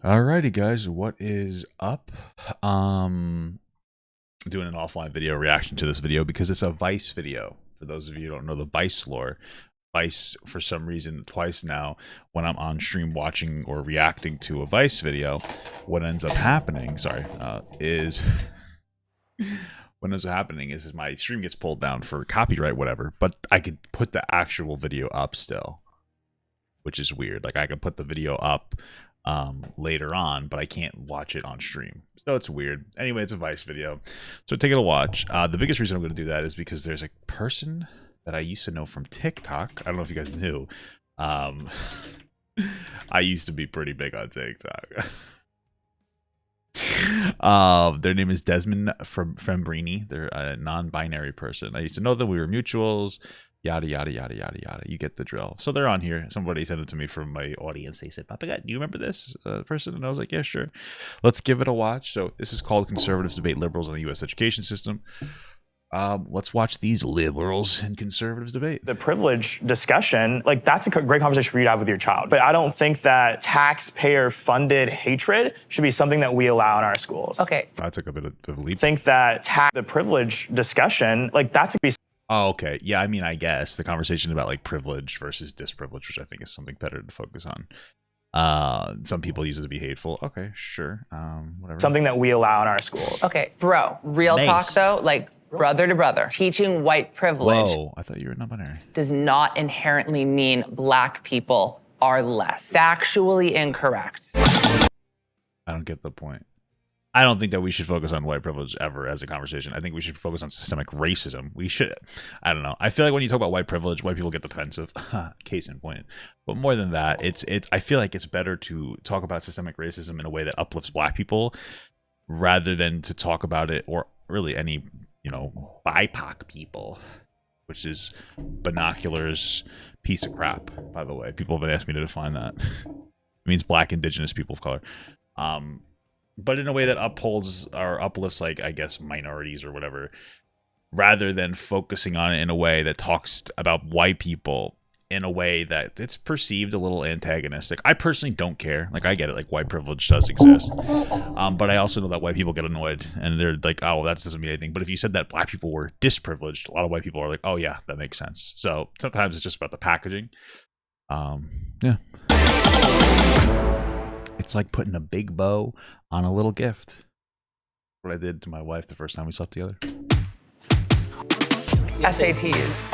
Alrighty, guys, what is up? Doing an offline video reaction to this video because it's a Vice video. For those of you who don't know the Vice lore, Vice, for some reason, twice now, when I'm on stream watching or reacting to a Vice video, what ends up happening, is what ends up happening is my stream gets pulled down for copyright, whatever, but I could put the actual video up still, which is weird. Like, I can put the video up later on, but I can't watch it on stream, so it's weird. Anyway, it's a Vice video, so take it a watch. The biggest reason I'm going to do that is because there's a person that I used to know from TikTok. I don't know if you guys knew. I used to be pretty big on TikTok. Their name is Desmond Fembrini. They're a non-binary person. I used to know them. We were mutuals. Yada yada yada yada yada. You get the drill. So they're on here. Somebody sent it to me from my audience. They said, "Papa, do you remember this person?" And I was like, "Yeah, sure." Let's give it a watch. So this is called "Conservatives Debate Liberals on the U.S. Education System." Let's watch these liberals and conservatives debate. The privilege discussion, like, that's a great conversation for you to have with your child. But I don't think that taxpayer-funded hatred should be something that we allow in our schools. Okay. I took a bit of a leap. I think that the privilege discussion, like, that's a Oh, okay. Yeah, I mean, I guess the conversation about like privilege versus disprivilege, which I think is something better to focus on. Some people use it to be hateful. Okay, sure. Whatever. something that we allow in our schools. Okay, bro, real talk though, like brother to brother. Teaching white privilege Whoa, I thought you were non-binary. does not inherently mean black people are less. Factually incorrect. I don't get the point. I don't think that we should focus on white privilege ever as a conversation. I think we should focus on systemic racism. We should. I don't know. I feel like when you talk about white privilege, white people get defensive. Case in point. But more than that, it's. I feel like it's better to talk about systemic racism in a way that uplifts black people rather than to talk about it, or really any, BIPOC people, which is binoculars piece of crap, by the way. People have been asking me to define that. It means black, indigenous people of color. But in a way that upholds or uplifts, like, I guess, minorities or whatever, rather than focusing on it in a way that talks about white people in a way that it's perceived a little antagonistic. I personally don't care. Like, I get it. Like, white privilege does exist. But I also know that white people get annoyed and they're like, oh, well, that doesn't mean anything. But if you said that black people were disprivileged, a lot of white people are like, oh, yeah, that makes sense. So sometimes it's just about the packaging. Yeah. It's like putting a big bow on a little gift. What I did to my wife the first time we slept together. SATs.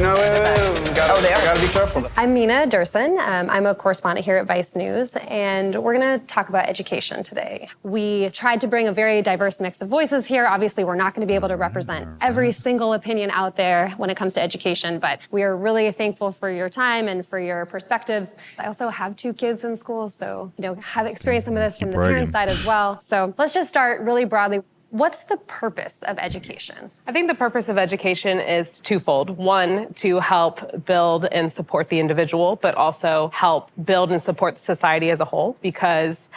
No, wait. We gotta be careful. I'm Mina Durson. I'm a correspondent here at Vice News, and we're going to talk about education today. We tried to bring a very diverse mix of voices here. Obviously, we're not going to be able to represent every single opinion out there when it comes to education, but we are really thankful for your time and for your perspectives. I also have 2 kids in school, so, have experienced some of this from the parent side as well. So let's just start really broadly. What's the purpose of education? I think the purpose of education is twofold. One, to help build and support the individual, but also help build and support society as a whole, because...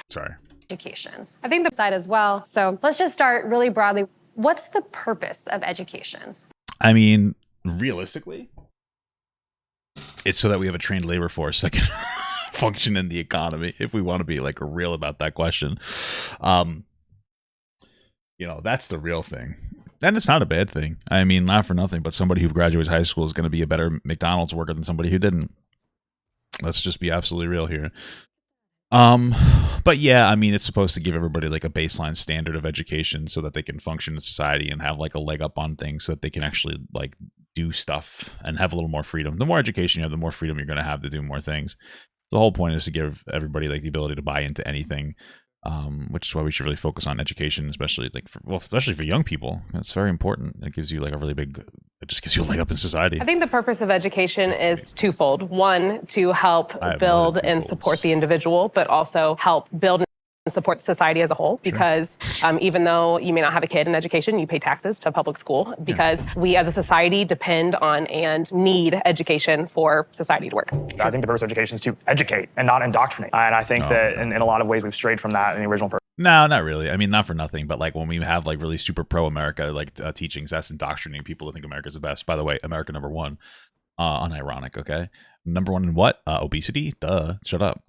Education. I think the side as well. So let's just start really broadly. What's the purpose of education? I mean, realistically, it's so that we have a trained labor force that can function in the economy, if we want to be like real about that question. That's the real thing. And it's not a bad thing. I mean, not for nothing, but somebody who graduates high school is going to be a better McDonald's worker than somebody who didn't. Let's just be absolutely real here. But yeah, I mean, it's supposed to give everybody like a baseline standard of education so that they can function in society and have like a leg up on things so that they can actually like do stuff and have a little more freedom. The more education you have, the more freedom you're going to have to do more things. The whole point is to give everybody like the ability to buy into anything. Which is why we should really focus on education, especially especially for young people. It's very important. It gives you like it just gives you a leg up in society. I think the purpose of education is twofold. One, to help build and support the individual, but also help build and support society as a whole, because even though you may not have a kid in education, you pay taxes to public school, because we as a society depend on and need education for society to work. I think the purpose of education is to educate and not indoctrinate. And I think that in a lot of ways we've strayed from that in the original purpose. No, not really. I mean, not for nothing, but like when we have like really super pro-America like teachings, that's indoctrinating people to think America's the best. By the way, America #1, unironic, okay? #1 in what? Obesity? Duh, shut up.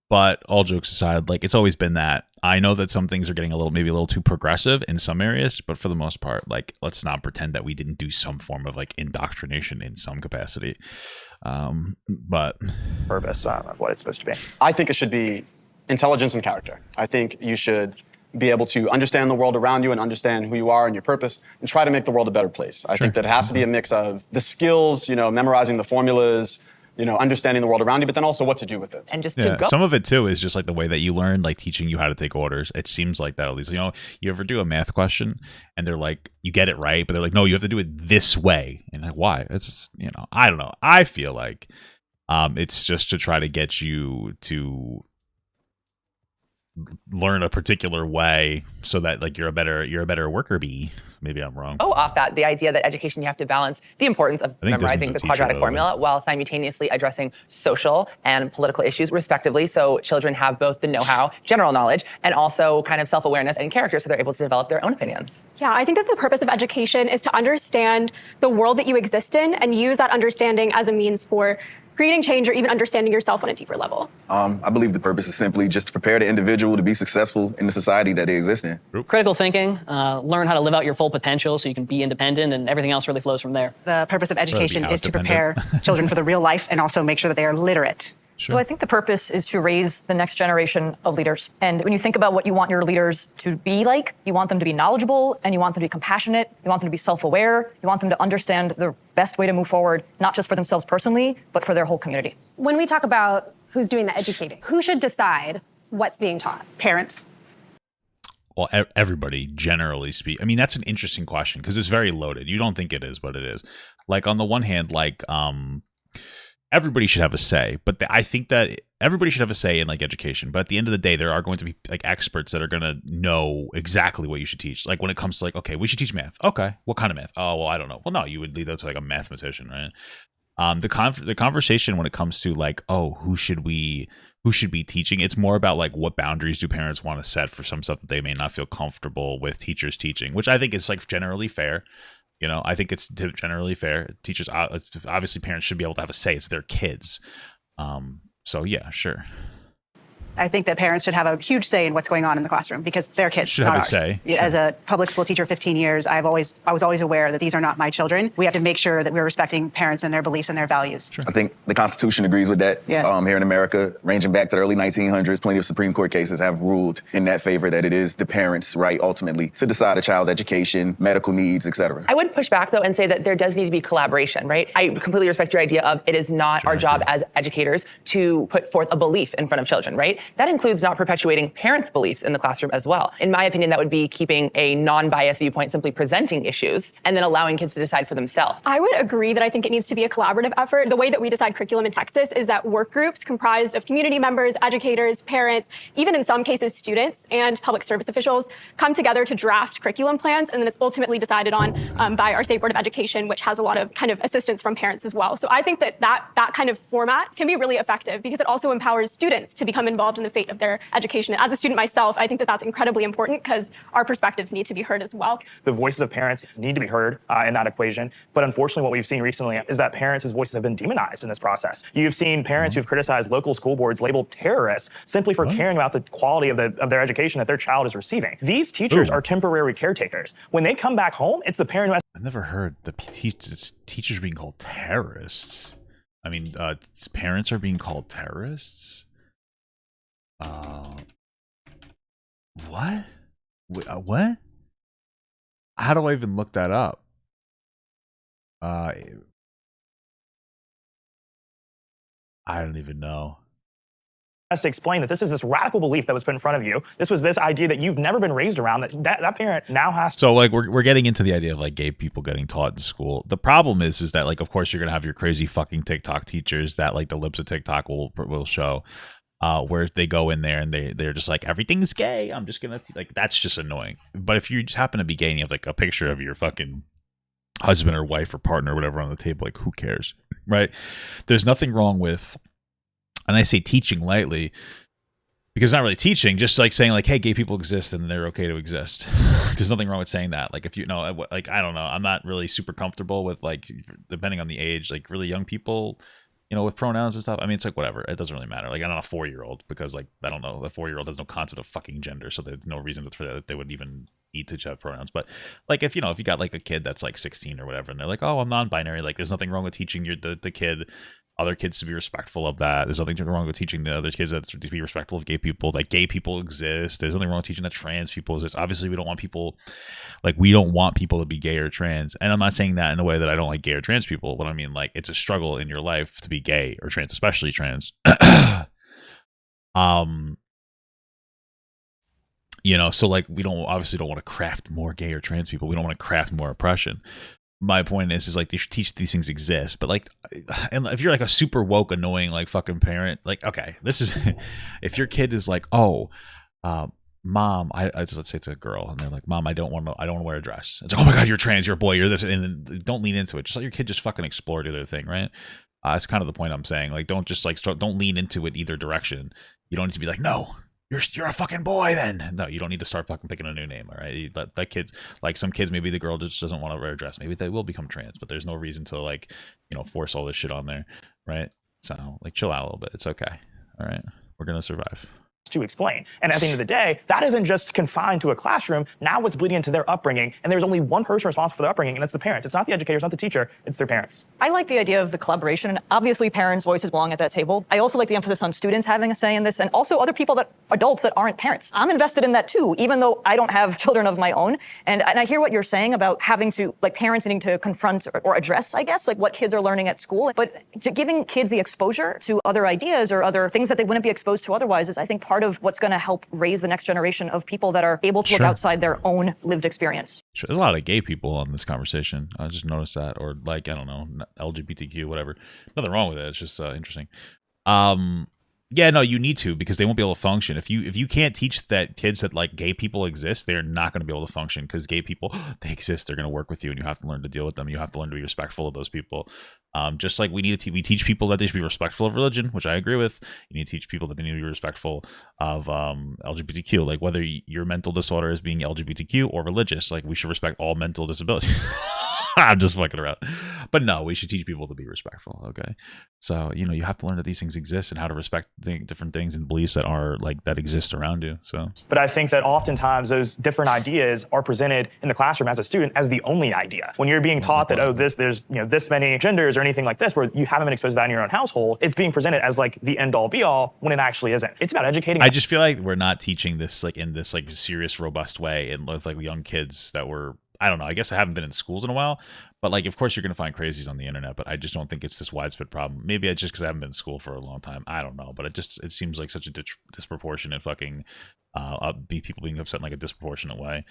But all jokes aside, like it's always been that. I know that some things are getting maybe a little too progressive in some areas, but for the most part, like let's not pretend that we didn't do some form of like indoctrination in some capacity. But Purpose of what it's supposed to be. I think it should be intelligence and character. I think you should be able to understand the world around you and understand who you are and your purpose and try to make the world a better place. I think that it has to be a mix of the skills, memorizing the formulas, understanding the world around you, but then also what to do with it. And just to go. Some of it too is just like the way that you learn, like teaching you how to take orders. It seems like that at least. You ever do a math question and they're like, you get it right, but they're like, no, you have to do it this way. And like, why? It's just, I don't know. I feel like it's just to try to get you to learn a particular way so that like you're a better worker bee. Maybe I'm wrong. Off that, the idea that education, you have to balance the importance of memorizing the quadratic formula while simultaneously addressing social and political issues respectively, so children have both the know-how, general knowledge, and also kind of self-awareness and character, so they're able to develop their own opinions. Yeah, I think that the purpose of education is to understand the world that you exist in and use that understanding as a means for creating change or even understanding yourself on a deeper level. I believe the purpose is simply just to prepare the individual to be successful in the society that they exist in. Critical thinking, learn how to live out your full potential so you can be independent, and everything else really flows from there. The purpose of education is to prepare children for the real life and also make sure that they are literate. So I think the purpose is to raise the next generation of leaders. And when you think about what you want your leaders to be like, you want them to be knowledgeable and you want them to be compassionate. You want them to be self-aware. You want them to understand the best way to move forward, not just for themselves personally, but for their whole community. When we talk about who's doing the educating, who should decide what's being taught? Parents. Well, everybody, generally speak. I mean, that's an interesting question because it's very loaded. You don't think it is, but it is. Like on the one hand, like everybody should have a say, but I think that everybody should have a say in like education. But at the end of the day, there are going to be like experts that are going to know exactly what you should teach. Like when it comes to like, okay, we should teach math. Okay, what kind of math? Oh, well, I don't know. Well, no, you would leave that to like a mathematician, right? The conversation when it comes to like, oh, who should be teaching? It's more about like what boundaries do parents want to set for some stuff that they may not feel comfortable with teachers teaching, which I think is like generally fair. I think it's generally fair. Teachers, obviously, parents should be able to have a say. It's their kids. So yeah, sure. I think that parents should have a huge say in what's going on in the classroom because it's their kids. Should have a say. As a public school teacher 15 years, I was always aware that these are not my children. We have to make sure that we're respecting parents and their beliefs and their values. I think the Constitution agrees with that. Yes. Here in America, ranging back to the early 1900s, plenty of Supreme Court cases have ruled in that favor that it is the parents' right ultimately to decide a child's education, medical needs, etc. I would push back though and say that there does need to be collaboration, right? I completely respect your idea of it is not our job as educators to put forth a belief in front of children, right? That includes not perpetuating parents' beliefs in the classroom as well. In my opinion, that would be keeping a non-biased viewpoint, simply presenting issues, and then allowing kids to decide for themselves. I would agree that I think it needs to be a collaborative effort. The way that we decide curriculum in Texas is that work groups comprised of community members, educators, parents, even in some cases students and public service officials come together to draft curriculum plans, and then it's ultimately decided on by our State Board of Education, which has a lot of kind of assistance from parents as well. So I think that kind of format can be really effective because it also empowers students to become involved in the fate of their education. As a student myself, I think that that's incredibly important because our perspectives need to be heard as well. The voices of parents need to be heard in that equation. But unfortunately, what we've seen recently is that parents' voices have been demonized in this process. You've seen parents who've criticized local school boards labeled terrorists simply for caring about the quality of their education that their child is receiving. These teachers are temporary caretakers. When they come back home, it's the parent who has. I've never heard the teachers being called terrorists. I mean, parents are being called terrorists? What? What? How do I even look that up? I don't even know. Has to explain that this is this radical belief that was put in front of you. This was this idea that you've never been raised around, that parent now has to. So like we're getting into the idea of like gay people getting taught in school. The problem is that like of course you're gonna have your crazy fucking TikTok teachers that like the libs of TikTok will show. Where they go in there and they're just like, everything's gay. I'm just gonna like, that's just annoying. But if you just happen to be gay and you have like a picture of your fucking husband or wife or partner or whatever on the table, like who cares, right? There's nothing wrong with, and I say teaching lightly because it's not really teaching, just like saying like, hey, gay people exist and they're okay to exist. There's nothing wrong with saying that. Like if you know, like I don't know, I'm not really super comfortable with like, depending on the age, like really young people. you know, with pronouns and stuff. I mean, it's like whatever. It doesn't really matter. Like I'm not a 4-year-old because like I don't know, a 4-year-old has no concept of fucking gender, so there's no reason for that they would even need to have pronouns. But like if you got like a kid that's like 16 or whatever, and they're like, oh, I'm non-binary. Like there's nothing wrong with teaching the kid. Other kids to be respectful of that. There's nothing wrong with teaching the other kids to be respectful of gay people. Like gay people exist. There's nothing wrong with teaching that trans people exist. Obviously, we don't want people to be gay or trans. And I'm not saying that in a way that I don't like gay or trans people. But I mean, like, it's a struggle in your life to be gay or trans, especially trans. You know, so like we don't want to craft more gay or trans people. We don't want to craft more oppression. My point is like they should teach these things exist, but like, and if you're like a super woke, annoying, like fucking parent, like, okay, this is, if your kid is like, oh, mom, let's say it's a girl, and they're like, mom, I don't want to wear a dress. It's like, oh my god, you're trans, you're a boy, you're this, and then don't lean into it. Just let your kid just fucking explore the other thing, right? That's kind of the point I'm saying. Like, don't just like don't lean into it either direction. You don't need to be like, no, you're a fucking boy then. No, you don't need to start fucking picking a new name, all right? You let kids, like some kids, maybe the girl just doesn't want to wear a dress. Maybe they will become trans, but there's no reason to like, you know, force all this shit on there, right? So like chill out a little bit. It's okay. All right. We're going to survive. To explain. And at the end of the day, that isn't just confined to a classroom. Now it's bleeding into their upbringing. And there's only one person responsible for their upbringing, and it's the parents. It's not the educator, it's not the teacher, it's their parents. I like the idea of the collaboration, and obviously parents' voices belong at that table. I also like the emphasis on students having a say in this, and also other people adults that aren't parents. I'm invested in that too, even though I don't have children of my own. And I hear what you're saying about having to, like, parents needing to confront or address, I guess, like what kids are learning at school. But giving kids the exposure to other ideas or other things that they wouldn't be exposed to otherwise is, I think, part of what's going to help raise the next generation of people that are able to look outside their own lived experience. Sure. There's a lot of gay people on this conversation. I just noticed that, or like, I don't know, LGBTQ, whatever. Nothing wrong with it. It's just interesting. Yeah, no, you need to, because they won't be able to function. If you can't teach that kids that like gay people exist, they're not going to be able to function, because gay people, they exist. They're going to work with you, and you have to learn to deal with them. You have to learn to be respectful of those people. Just like we teach people that they should be respectful of religion, which I agree with. You need to teach people that they need to be respectful of LGBTQ. Like whether your mental disorder is being LGBTQ or religious, like we should respect all mental disabilities. I'm just fucking around. But no, we should teach people to be respectful, okay? So, you know, you have to learn that these things exist and how to respect different things and beliefs that are like that exist around you. So, but I think that oftentimes those different ideas are presented in the classroom as a student as the only idea. When you're being taught that, oh, there's this many genders or anything like this, where you haven't been exposed to that in your own household, it's being presented as like the end all be all when it actually isn't. It's about educating. I just feel like we're not teaching this like in this like serious, robust way, and with like young kids that were, I don't know, I guess I haven't been in schools in a while, but like, of course you're going to find crazies on the internet, but I just don't think it's this widespread problem. Maybe it's just because I haven't been in school for a long time. I don't know, but it seems like such a disproportionate fucking, people being upset in like a disproportionate way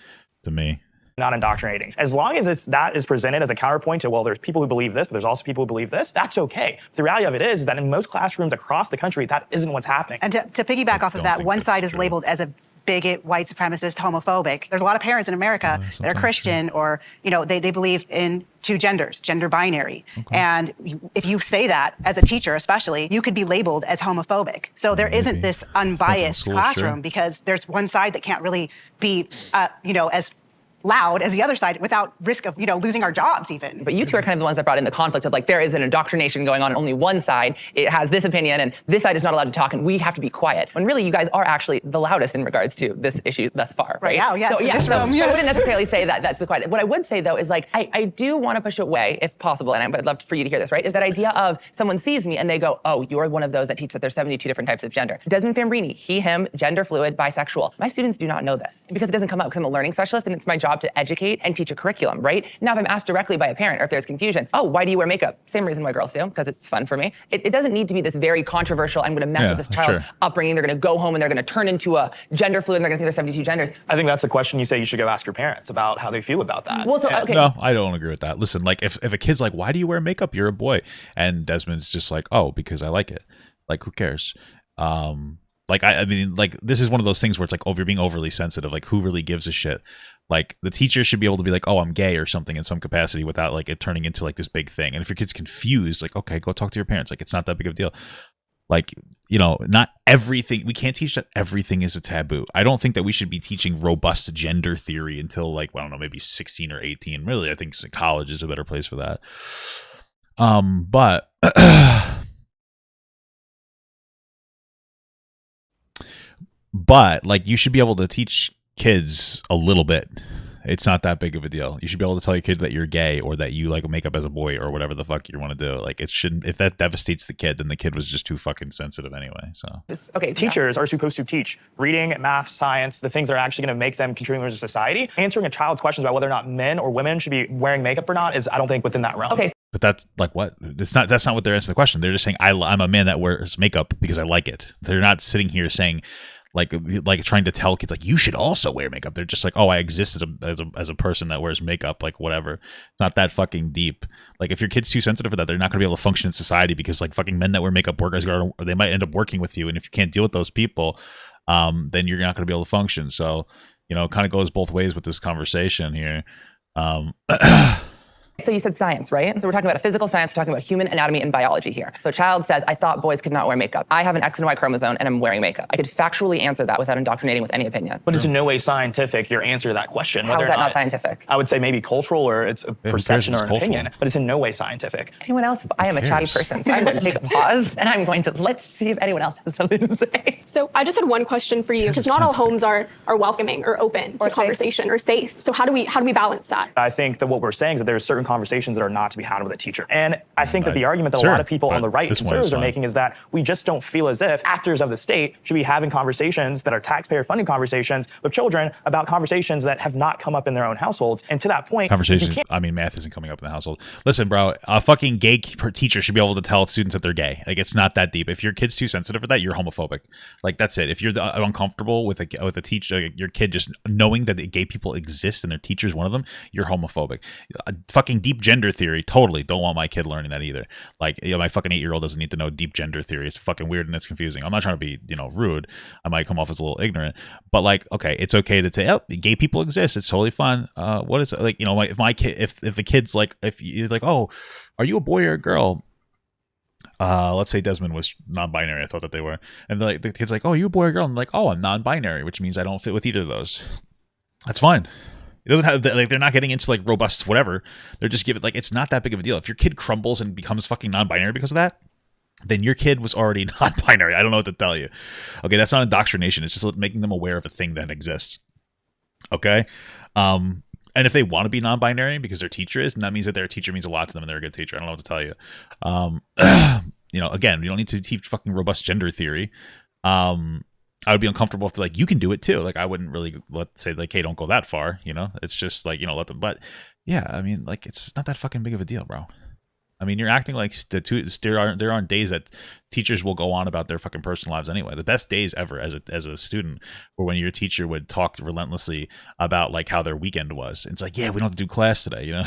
to me. Not indoctrinating. As long as that is presented as a counterpoint to, well, there's people who believe this, but there's also people who believe this, that's okay. The reality of it is that in most classrooms across the country, that isn't what's happening. And to piggyback off of that, one side is labeled as a bigot, white supremacist, homophobic. There's a lot of parents in America that are Christian, or, you know, they believe in two genders, gender binary. Okay. And if you say that as a teacher, especially, you could be labeled as homophobic. So there isn't this unbiased classroom, because there's one side that can't really be, as loud as the other side without risk of, losing our jobs even. But you two are kind of the ones that brought in the conflict of like, there is an indoctrination going on only one side. It has this opinion and this side is not allowed to talk and we have to be quiet. When really you guys are actually the loudest in regards to this issue thus far, right? Right now, yes. So I wouldn't necessarily say that that's the quiet. What I would say though is like, I do want to push away, if possible, and I'd love for you to hear this, right? Is that idea of someone sees me and they go, oh, you're one of those that teach that there's 72 different types of gender. Desmond Fambrini, he, him, gender fluid, bisexual. My students do not know this because it doesn't come up, because I'm a learning specialist and it's my job to educate and teach a curriculum, right? Now, if I'm asked directly by a parent, or if there's confusion, oh, why do you wear makeup? Same reason why girls do, because it's fun for me. It doesn't need to be this very controversial, I'm gonna mess with this child's upbringing, they're gonna go home and they're gonna turn into a gender fluid and they're gonna think there's 72 genders. I think that's a question you say you should go ask your parents about how they feel about that. Well, so, okay. No, I don't agree with that. Listen, like if a kid's like, why do you wear makeup? You're a boy. And Desmond's just like, oh, because I like it. Like, who cares? Like, I mean, like, this is one of those things where it's like, oh, you're being overly sensitive. Like, who really gives a shit? Like, the teacher should be able to be like, oh, I'm gay or something in some capacity without, like, it turning into, like, this big thing. And if your kid's confused, like, okay, go talk to your parents. Like, it's not that big of a deal. Like, not everything. We can't teach that everything is a taboo. I don't think that we should be teaching robust gender theory until, like, I don't know, maybe 16 or 18. Really, I think college is a better place for that. But... But like, you should be able to teach kids a little bit. It's not that big of a deal. You should be able to tell your kid that you're gay or that you like makeup as a boy or whatever the fuck you want to do. Like, it shouldn't. If that devastates the kid, then the kid was just too fucking sensitive anyway. So Okay, Teachers are supposed to teach reading, math, science, the things that are actually going to make them contributors to society. Answering a child's questions about whether or not men or women should be wearing makeup or not is, I don't think, within that realm. Okay. But that's like what? That's not what they're answering the question. They're just saying I'm a man that wears makeup because I like it. They're not sitting here saying like trying to tell kids like you should also wear makeup. They're just like, oh, I exist as a person that wears makeup, like whatever. It's not that fucking deep. Like, if your kid's too sensitive for that, they're not gonna be able to function in society, because like fucking men that wear makeup workers or they might end up working with you, and if you can't deal with those people, then you're not gonna be able to function. So, you know, it kind of goes both ways with this conversation here. So you said science, right? So we're talking about a physical science, we're talking about human anatomy and biology here. So a child says, I thought boys could not wear makeup. I have an X and Y chromosome and I'm wearing makeup. I could factually answer that without indoctrinating with any opinion. But it's in no way scientific, your answer to that question. How is that not scientific? I would say maybe cultural, or it's a perception or an opinion, but it's in no way scientific. Anyone else? I am a chatty person, so I'm going to take a pause and I'm going to let's see if anyone else has something to say. So I just had one question for you, because not all homes are welcoming or open to conversation or safe. So how do we balance that? I think that what we're saying is that there's certain conversations that are not to be had with a teacher. And I think that the argument that a lot of people on the right, conservatives, are making is that we just don't feel as if actors of the state should be having conversations that are taxpayer-funded conversations with children about conversations that have not come up in their own households. And to that point, conversations. I mean, math isn't coming up in the household. Listen, bro, a fucking gay teacher should be able to tell students that they're gay. Like, it's not that deep. If your kid's too sensitive for that, you're homophobic. Like, that's it. If you're uncomfortable with a teacher, your kid just knowing that gay people exist and their teacher's one of them, you're homophobic. Fucking deep gender theory, totally. Don't want my kid learning that either. Like, you know, my fucking 8-year-old doesn't need to know deep gender theory. It's fucking weird and it's confusing. I'm not trying to be, you know, rude. I might come off as a little ignorant, but like, okay, it's okay to say, oh, gay people exist. It's totally fun. What is it? Like, you know, if my kid, if the kid's like, if you're like, oh, are you a boy or a girl? Let's say Desmond was non-binary. I thought that they were, and the kid's like, oh, are you a boy or a girl? And I'm like, oh, I'm non-binary, which means I don't fit with either of those. That's fine. It doesn't have like, they're not getting into like robust whatever. They're just giving, like, it's not that big of a deal. If your kid crumbles and becomes fucking non-binary because of that, then your kid was already non-binary. I don't know what to tell you. Okay, that's not indoctrination. It's just making them aware of a thing that exists. Okay, and if they want to be non-binary because their teacher is, and that means that their teacher means a lot to them and they're a good teacher. I don't know what to tell you. You know, again, you don't need to teach fucking robust gender theory. I would be uncomfortable if like, you can do it too. Like, I wouldn't really say like, hey, don't go that far. You know, it's just like, you know, let them. But yeah, I mean, like, it's not that fucking big of a deal, bro. I mean, you're acting like there aren't days that teachers will go on about their fucking personal lives anyway. The best days ever as a student were when your teacher would talk relentlessly about like how their weekend was. It's like, yeah, we don't have to do class today, you know.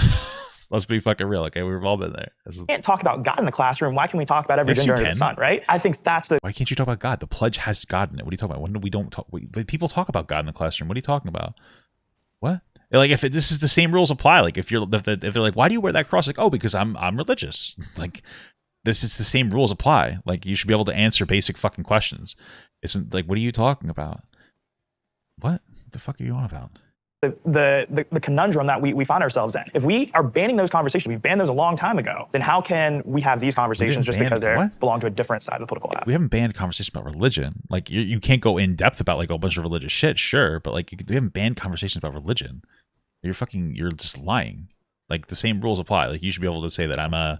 Let's be fucking real, okay? We've all been there. We can't talk about God in the classroom. Why can we talk about every gender under the sun, right? I think that's the... Why can't you talk about God? The pledge has God in it. What are you talking about? When we don't talk... people talk about God in the classroom. What are you talking about? What? Like, if this is the same rules apply. Like, if they're like, why do you wear that cross? Like, oh, because I'm religious. Like, this is the same rules apply. Like, you should be able to answer basic fucking questions. Isn't like, what are you talking about? What the fuck are you on about? The conundrum that we find ourselves in. If we are banning those conversations, we've banned those a long time ago, then how can we have these conversations just because they belong to a different side of the political aspect? We haven't banned conversations about religion. Like, you can't go in depth about like a bunch of religious shit, sure, but like, we haven't banned conversations about religion. You're just lying. Like, the same rules apply. Like, you should be able to say that I'm a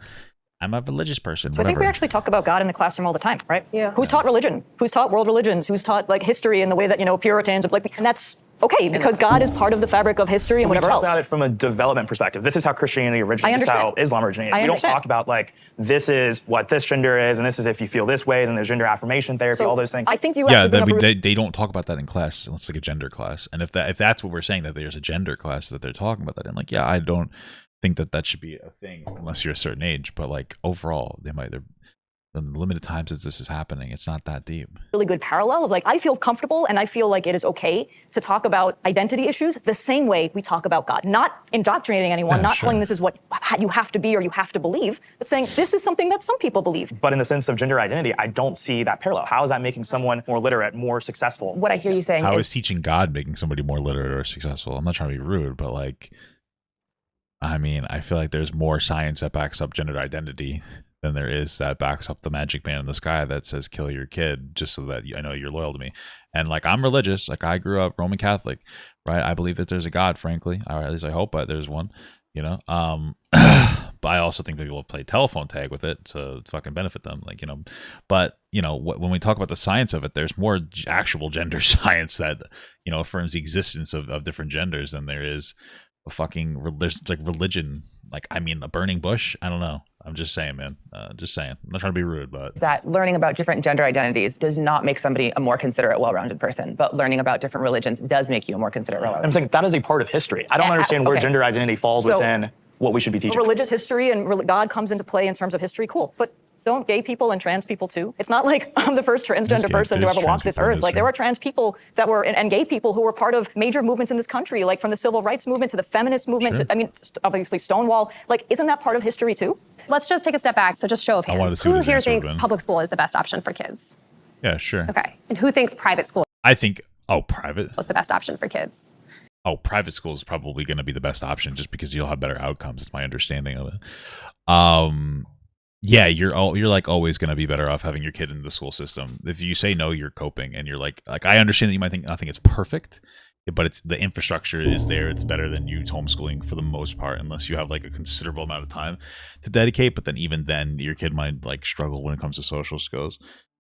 religious person. So I think we actually talk about God in the classroom all the time, right? Yeah. Who's taught religion? Who's taught world religions? Who's taught like history in the way that, you know, Puritans, like, and that's okay, because God is part of the fabric of history and whatever else. We talk about it from a development perspective. This is how Christianity originated. This is how Islam originated. We don't talk about like, this is what this gender is, and this is if you feel this way, then there's gender affirmation therapy, all those things. I think you actually they don't talk about that in class unless it's like a gender class. And if that's what we're saying, that there's a gender class that they're talking about that in, like, yeah, I don't think that should be a thing unless you're a certain age. But like, overall, they're the limited times that this is happening, it's not that deep. Really good parallel of like, I feel comfortable and I feel like it is okay to talk about identity issues the same way we talk about God. Not indoctrinating anyone, not telling this is what you have to be or you have to believe, but saying this is something that some people believe. But in the sense of gender identity, I don't see that parallel. How is that making someone more literate, more successful? What I hear you saying is teaching God making somebody more literate or successful. I'm not trying to be rude, but like, I mean, I feel like there's more science that backs up gender identity than there is that backs up the magic man in the sky that says kill your kid just so that I know you're loyal to me. And like, I'm religious. Like, I grew up Roman Catholic, right? I believe that there's a God, frankly, or at least I hope there's one, you know. But I also think people play telephone tag with it to fucking benefit them, like, you know. But you know, when we talk about the science of it, there's more actual gender science that, you know, affirms the existence of different genders than there is a fucking religion. Like, I mean, the burning bush. I don't know. I'm just saying, man. Just saying. I'm not trying to be rude, but that learning about different gender identities does not make somebody a more considerate, well-rounded person, but learning about different religions does make you a more considerate, well-rounded. I'm saying that is a part of history. I don't understand where gender identity falls within what we should be teaching. Religious history and God comes into play in terms of history, cool. But don't gay people and trans people too? It's not like I'm the first transgender person to ever walk this earth. Like, there were trans people that were, and gay people who were part of major movements in this country, like from the civil rights movement to the feminist movement, to, I mean, obviously Stonewall. Like, isn't that part of history too? Let's just take a step back. So just show of hands. Who here thinks public school is the best option for kids? Yeah, sure. Okay. And who thinks private school I think, private is the best option for kids? Private school is probably going to be the best option just because you'll have better outcomes. It's my understanding of it. Yeah, you're like always going to be better off having your kid in the school system. If you say no, you're coping, and you're like I understand that you might think nothing is perfect, but it's the infrastructure is there. It's better than you homeschooling for the most part, unless you have like a considerable amount of time to dedicate. But then even then, your kid might like struggle when it comes to social skills.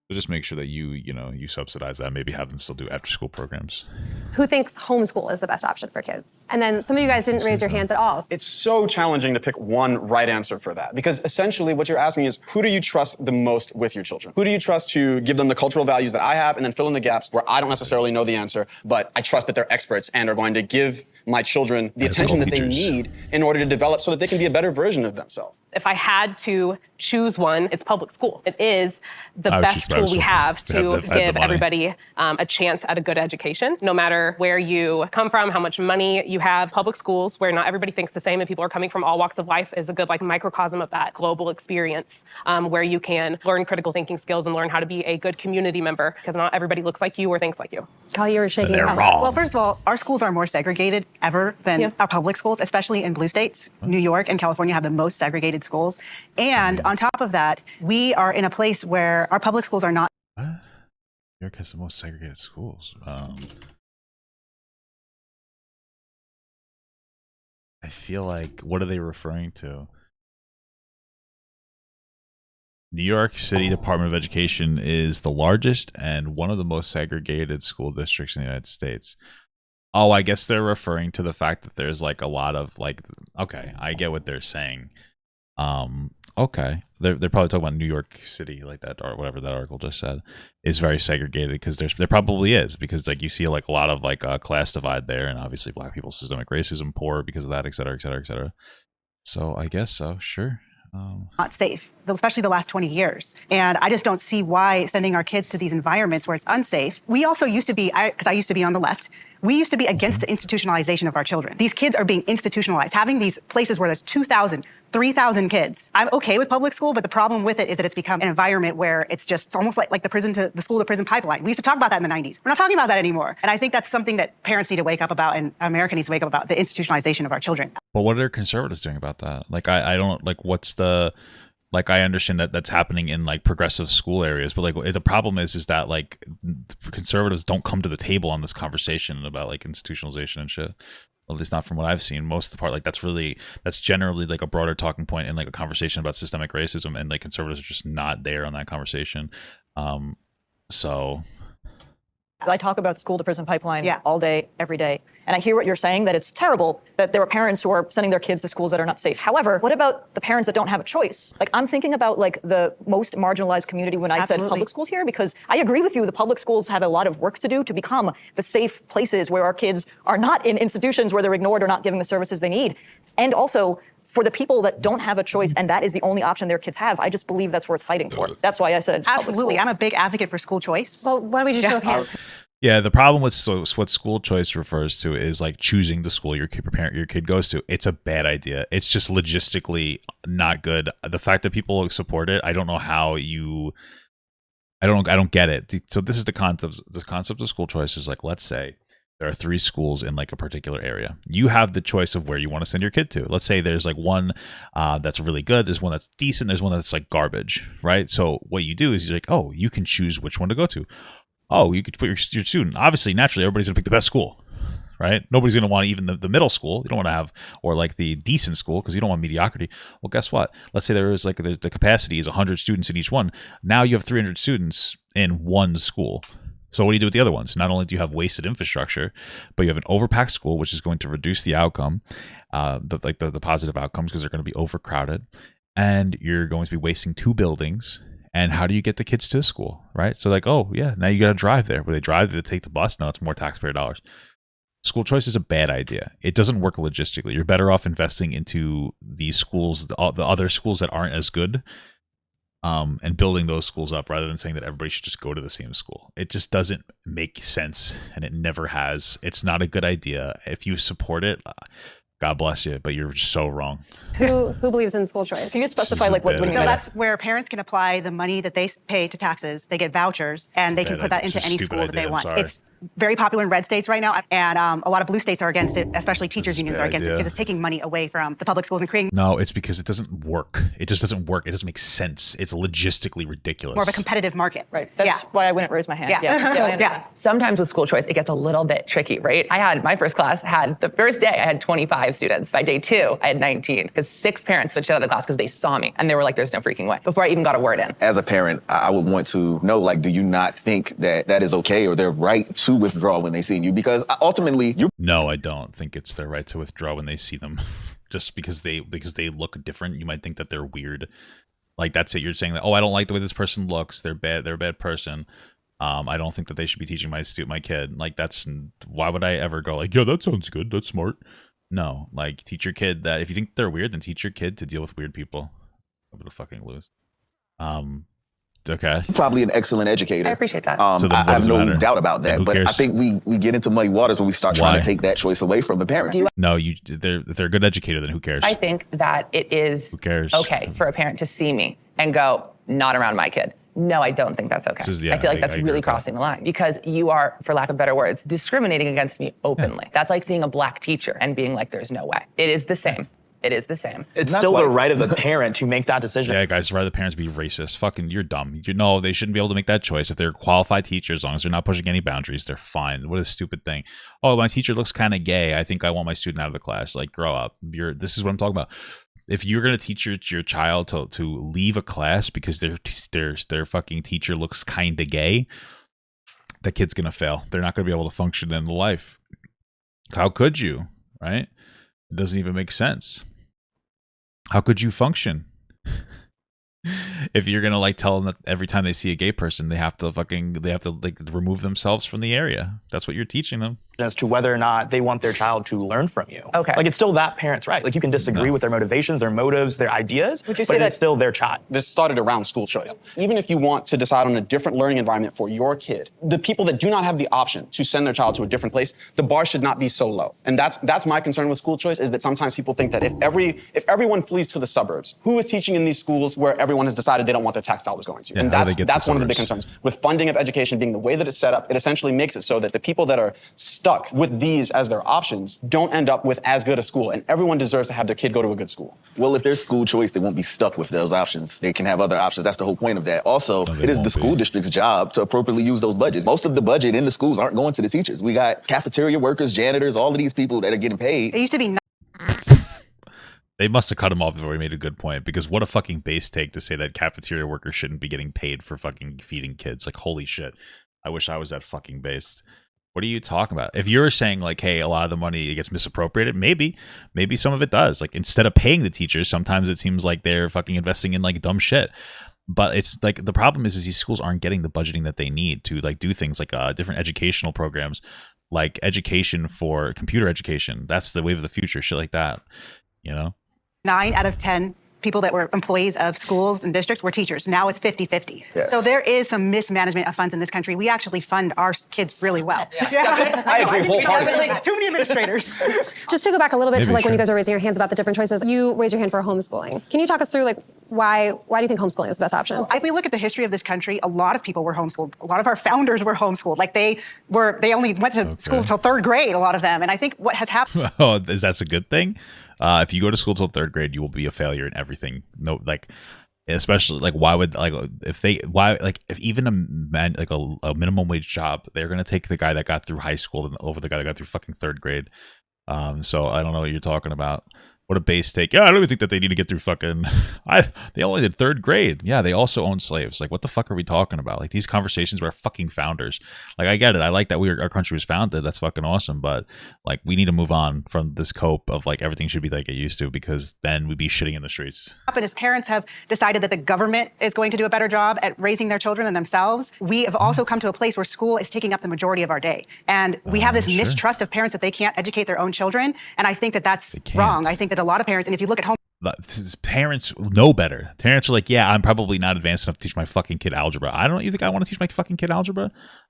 So just make sure that you subsidize that. Maybe have them still do after school programs. Who thinks homeschool is the best option for kids? And then some of you guys didn't raise your hands at all. It's so challenging to pick one right answer for that, because essentially what you're asking is, who do you trust the most with your children? Who do you trust to give them the cultural values that I have, and then fill in the gaps where I don't necessarily know the answer, but I trust that they're experts and are going to give my children the attention that they need in order to develop so that they can be a better version of themselves. If I had to choose one, it's public school. It is the best tool we have to give everybody a chance at a good education. No matter where you come from, how much money you have, public schools, where not everybody thinks the same and people are coming from all walks of life, is a good like microcosm of that global experience, where you can learn critical thinking skills and learn how to be a good community member, because not everybody looks like you or thinks like you. Kyle, you were shaking your head. Well, first of all, our schools are more segregated ever than our public schools, especially in blue states. New York and California have the most segregated schools. And on top of that, we are in a place where our public schools are not. What? New York has the most segregated schools. I feel like, what are they referring to? New York City Department of Education is the largest and one of the most segregated school districts in the United States. Oh, I guess they're referring to the fact that there's like a lot of like, okay, I get what they're saying. Okay, they're probably talking about New York City, like that, or whatever that article just said, is very segregated, because there probably is, because like you see like a lot of like class divide there, and obviously black people, systemic racism, poor because of that, et cetera, et cetera, et cetera. So I guess so, sure. Not safe, especially the last 20 years. And I just don't see why sending our kids to these environments where it's unsafe. We also used to be, because I used to be on the left, we used to be against the institutionalization of our children. These kids are being institutionalized, having these places where there's 2,000, 3,000 kids. I'm okay with public school, but the problem with it is that it's become an environment where it's almost like the school to prison pipeline. We used to talk about that in the 90s. We're not talking about that anymore. And I think that's something that parents need to wake up about, and America needs to wake up about, the institutionalization of our children. But what are conservatives doing about that? Like, I don't, like, what's the, like, I understand that that's happening in like progressive school areas, but like the problem is that like conservatives don't come to the table on this conversation about like institutionalization and shit. Well, at least not from what I've seen. Most of the part, like that's generally like a broader talking point in like a conversation about systemic racism, and like conservatives are just not there on that conversation. So I talk about the school to prison pipeline all day, every day. And I hear what you're saying, that it's terrible that there are parents who are sending their kids to schools that are not safe. However, what about the parents that don't have a choice? Like, I'm thinking about like the most marginalized community when I said public schools here, because I agree with you, the public schools have a lot of work to do to become the safe places where our kids are not in institutions where they're ignored or not giving the services they need. And also, for the people that don't have a choice and that is the only option their kids have, I just believe that's worth fighting for. That's why I said absolutely. I'm a big advocate for school choice. Well, why don't we just show of hands? Yeah, the problem with what school choice refers to is like choosing the school your kid goes to. It's a bad idea. It's just logistically not good. The fact that people support it, I don't know how you. I don't get it. So this is the concept. The concept of school choice is like, let's say There are 3 schools in like a particular area. You have the choice of where you want to send your kid to. Let's say there's like one that's really good. There's one that's decent. There's one that's like garbage, right? So what you do is you're like, oh, you can choose which one to go to. Oh, you could put your student. Obviously, naturally, everybody's going to pick the best school, right? Nobody's going to want even the middle school. You don't want to have, or like the decent school, because you don't want mediocrity. Well, guess what? Let's say there's the capacity is 100 students in each one. Now you have 300 students in one school. So what do you do with the other ones? Not only do you have wasted infrastructure, but you have an overpacked school, which is going to reduce the outcome, the positive outcomes, because they're going to be overcrowded, and you're going to be wasting 2 buildings. And how do you get the kids to school, right? So like, oh yeah, now you got to drive there. Where they drive, they take the bus. Now it's more taxpayer dollars. School choice is a bad idea. It doesn't work logistically. You're better off investing into these schools, the other schools that aren't as good, and building those schools up rather than saying that everybody should just go to the same school. It just doesn't make sense, and it never has. It's not a good idea. If you support it, God bless you, but you're so wrong. Who believes in school choice? Can you specify like what you So mean? that's where parents can apply the money that they pay to taxes. They get vouchers, and they can put that into any school that they want. It's very popular in red states right now, and a lot of blue states are against it, especially teachers unions are against it because it's taking money away from the public schools and creating No, it's because it doesn't work. It just doesn't work. It doesn't make sense. It's logistically ridiculous. more of a competitive market. Right. That's why I wouldn't raise my hand. Yeah. Sometimes with school choice, it gets a little bit tricky, right? My first class the first day I had 25 students. By day 2, I had 19 because 6 parents switched out of the class because they saw me and they were like, there's no freaking way, before I even got a word in. As a parent, I would want to know, like, do you not think that that is okay or they're right to withdraw when they see you? Because ultimately, you. No, I don't think it's their right to withdraw when they see them. Just because they look different, you might think that they're weird. Like that's it. You're saying that, oh, I don't like the way this person looks. They're bad. They're a bad person. I don't think that they should be teaching my kid. Like why would I ever go like, yeah, that sounds good. That's smart. No, like teach your kid that if you think they're weird, then teach your kid to deal with weird people. I'm gonna fucking lose. Okay. Probably an excellent educator. I appreciate that. So I have no matter? doubt about that. But I think we get into muddy waters when we start trying to take that choice away from the parent. No, if they're a good educator, then who cares? I think that it is who cares? Okay for a parent to see me and go, not around my kid. No, I don't think that's okay. I feel like that's really crossing the line because you are, for lack of better words, discriminating against me openly. Yeah. That's like seeing a black teacher and being like, there's no way. It is the same. It is the same. It's still the right of the parent to make that decision. Yeah, guys, the right of the parents to be racist. Fucking, you're dumb. You know, they shouldn't be able to make that choice. If they're qualified teachers, as long as they're not pushing any boundaries, they're fine. What a stupid thing. Oh, my teacher looks kind of gay. I think I want my student out of the class. Like, grow up. This is what I'm talking about. If you're gonna teach your child to leave a class because their fucking teacher looks kind of gay, that kid's gonna fail. They're not gonna be able to function in life. How could you? Right? It doesn't even make sense. How could you function if you're gonna like tell them that every time they see a gay person they have to like remove themselves from the area? That's what you're teaching them. As to whether or not they want their child to learn from you. Okay. Like it's still that parent's right. Like you can disagree with their motivations, their motives, their ideas, Would you but say it's still their child. This started around school choice. Even if you want to decide on a different learning environment for your kid, the people that do not have the option to send their child to a different place, the bar should not be so low. And that's my concern with school choice, is that sometimes people think that if everyone flees to the suburbs, who is teaching in these schools where everyone has decided they don't want their tax dollars going to? Yeah, and that's one of the big concerns. With funding of education being the way that it's set up, it essentially makes it so that the people that are stuck with these as their options don't end up with as good a school, and everyone deserves to have their kid go to a good school. Well, if there's school choice, they won't be stuck with those options. They can have other options. That's the whole point of that. Also, it is the school district's job to appropriately use those budgets. Most of the budget in the schools aren't going to the teachers. We got cafeteria workers, janitors, all of these people that are getting paid. It used to be They must have cut him off before he made a good point, because what a fucking base take to say that cafeteria workers shouldn't be getting paid for fucking feeding kids. Like, holy shit. I wish I was that fucking based. What are you talking about? If you're saying like, hey, a lot of the money gets misappropriated, maybe some of it does. Like, instead of paying the teachers, sometimes it seems like they're fucking investing in like dumb shit. But it's like, the problem is these schools aren't getting the budgeting that they need to like do things like different educational programs, like education for computer education. That's the wave of the future, shit like that, you know? 9 out of 10 people that were employees of schools and districts were teachers. Now it's 50-50. Yes. So there is some mismanagement of funds in this country. We actually fund our kids really well. Yeah. I agree wholeheartedly. Too many administrators. Just to go back a little bit to Maybe, like when you sure. guys are raising your hands about the different choices, you raise your hand for homeschooling. Can you talk us through like Why do you think homeschooling is the best option? If we look at the history of this country, a lot of people were homeschooled. A lot of our founders were homeschooled. Like they only went to school till 3rd grade, a lot of them. And I think what has happened. Oh, is that's a good thing? If you go to school till 3rd grade, you will be a failure in everything. No, like, especially like if even a minimum wage job, they're gonna take the guy that got through high school over the guy that got through fucking 3rd grade. So I don't know what you're talking about. What a base take. Yeah, I don't even think that they need to get through fucking... They only did 3rd grade. Yeah, they also own slaves. Like, what the fuck are we talking about? Like, these conversations with our fucking founders. Like, I get it. I like that our country was founded. That's fucking awesome. But, like, we need to move on from this cope of, like, everything should be like it used to, because then we'd be shitting in the streets. And as parents have decided that the government is going to do a better job at raising their children than themselves, we have also come to a place where school is taking up the majority of our day. And we have this mistrust of parents that they can't educate their own children. And I think that that's wrong. I think that a lot of parents, and if you look at parents know better. Parents are like, yeah, I'm probably not advanced enough to teach my fucking kid algebra. You think I want to teach my fucking kid algebra?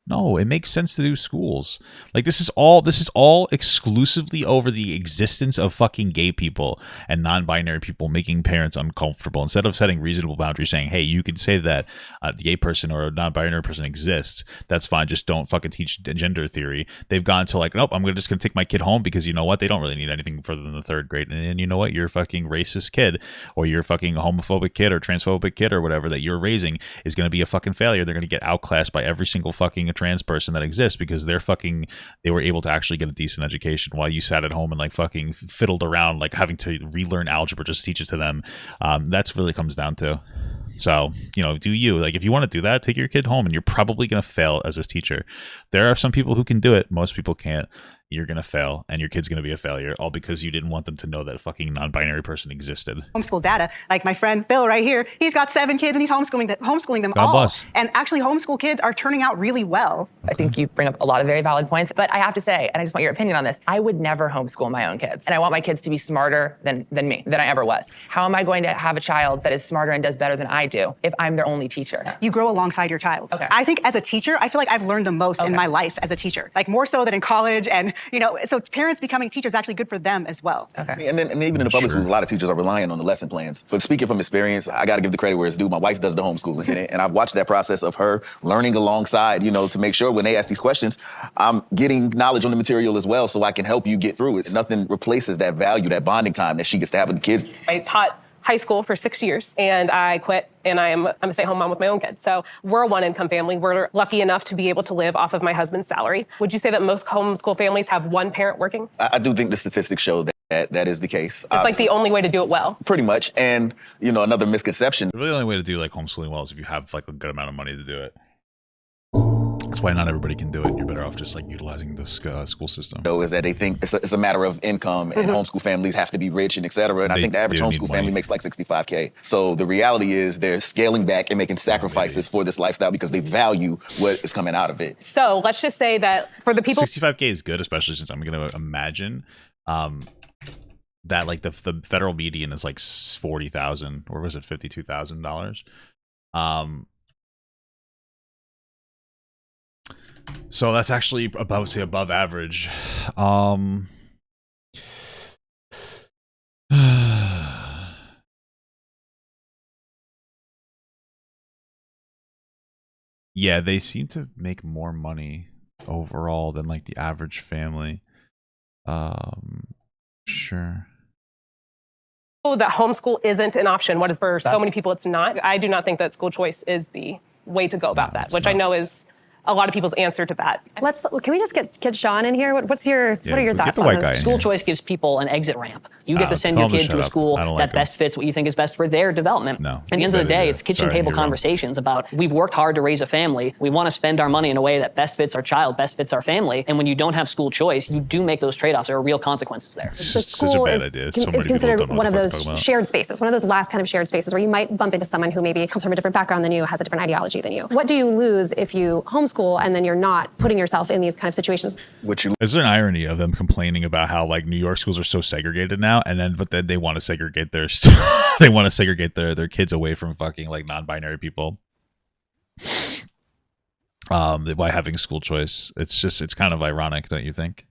No, it makes sense to do schools. Like, this is all exclusively over the existence of fucking gay people and non-binary people making parents uncomfortable. Instead of setting reasonable boundaries, saying, hey, you can say that a gay person or a non-binary person exists. That's fine. Just don't fucking teach gender theory. They've gone to like, nope, I'm just going to take my kid home because you know what? They don't really need anything further than the 3rd grade. And you know what? You're a fucking racist kid, or you're a fucking homophobic kid or transphobic kid or whatever that you're raising is going to be a fucking failure. They're going to get outclassed by every single fucking trans person that exists because they were able to actually get a decent education while you sat at home and like fucking fiddled around, like having to relearn algebra just to teach it to them. That's really comes down to. So, do you, like, if you want to do that, take your kid home, and you're probably going to fail as a teacher. There are some people who can do it. Most people can't. You're going to fail, and your kid's going to be a failure, all because you didn't want them to know that a fucking non-binary person existed. Homeschool data, like my friend Phil right here, he's got 7 kids and he's homeschooling them God all. bless. And actually homeschool kids are turning out really well. I think you bring up a lot of very valid points, but I have to say, and I just want your opinion on this, I would never homeschool my own kids. And I want my kids to be smarter than I ever was. How am I going to have a child that is smarter and does better than I do if I'm their only teacher? You grow alongside your child. Okay. I think as a teacher, I feel like I've learned the most in my life as a teacher, like more so than in college. And, so parents becoming teachers is actually good for them as well. Okay. And even in the public schools, a lot of teachers are relying on the lesson plans. But speaking from experience, I got to give the credit where it's due. My wife does the homeschooling, and I've watched that process of her learning alongside, to make sure when they ask these questions, I'm getting knowledge on the material as well, so I can help you get through it. Nothing replaces that value, that bonding time that she gets to have with the kids. I taught high school for 6 years, and I quit, and I'm a stay-at-home mom with my own kids. So we're a one-income family. We're lucky enough to be able to live off of my husband's salary. Would you say that most homeschool families have one parent working? I do think the statistics show that is the case. It's like the only way to do it well. Pretty much. And, another misconception. The really only way to do like homeschooling well is if you have like a good amount of money to do it. That's why not everybody can do it. You're better off just like utilizing the school system. Is that they think it's a matter of income, and homeschool families have to be rich and et cetera. And I think the average homeschool family makes like $65K. So the reality is they're scaling back and making sacrifices for this lifestyle because they value what is coming out of it. So let's just say that for the people, 65K is good, especially since I'm going to imagine that like the federal median is like $40,000, or was it $52,000? So that's actually above average. Yeah, they seem to make more money overall than like the average family. Sure. that homeschool isn't an option. What is for so many people, it's not. I do not think that school choice is the way to go about that, which I know is a lot of people's answer to that. Can we just get Sean in here? What are your thoughts on this? School choice gives people an exit ramp. You get to send your kid to a school that best fits what you think is best for their development. No, at the end of the day, it's kitchen table conversations about we've worked hard to raise a family. We want to spend our money in a way that best fits our child, best fits our family. And when you don't have school choice, you do make those trade-offs. There are real consequences there. The school is considered one of those shared spaces, one of those last kind of shared spaces where you might bump into someone who maybe comes from a different background than you, has a different ideology than you. What do you lose if you homeschool and then you're not putting yourself in these kind of situations? Is there an irony of them complaining about how like New York schools are so segregated now, but then they want to segregate their their kids away from fucking like non-binary people by having school choice? It's kind of ironic, don't you think?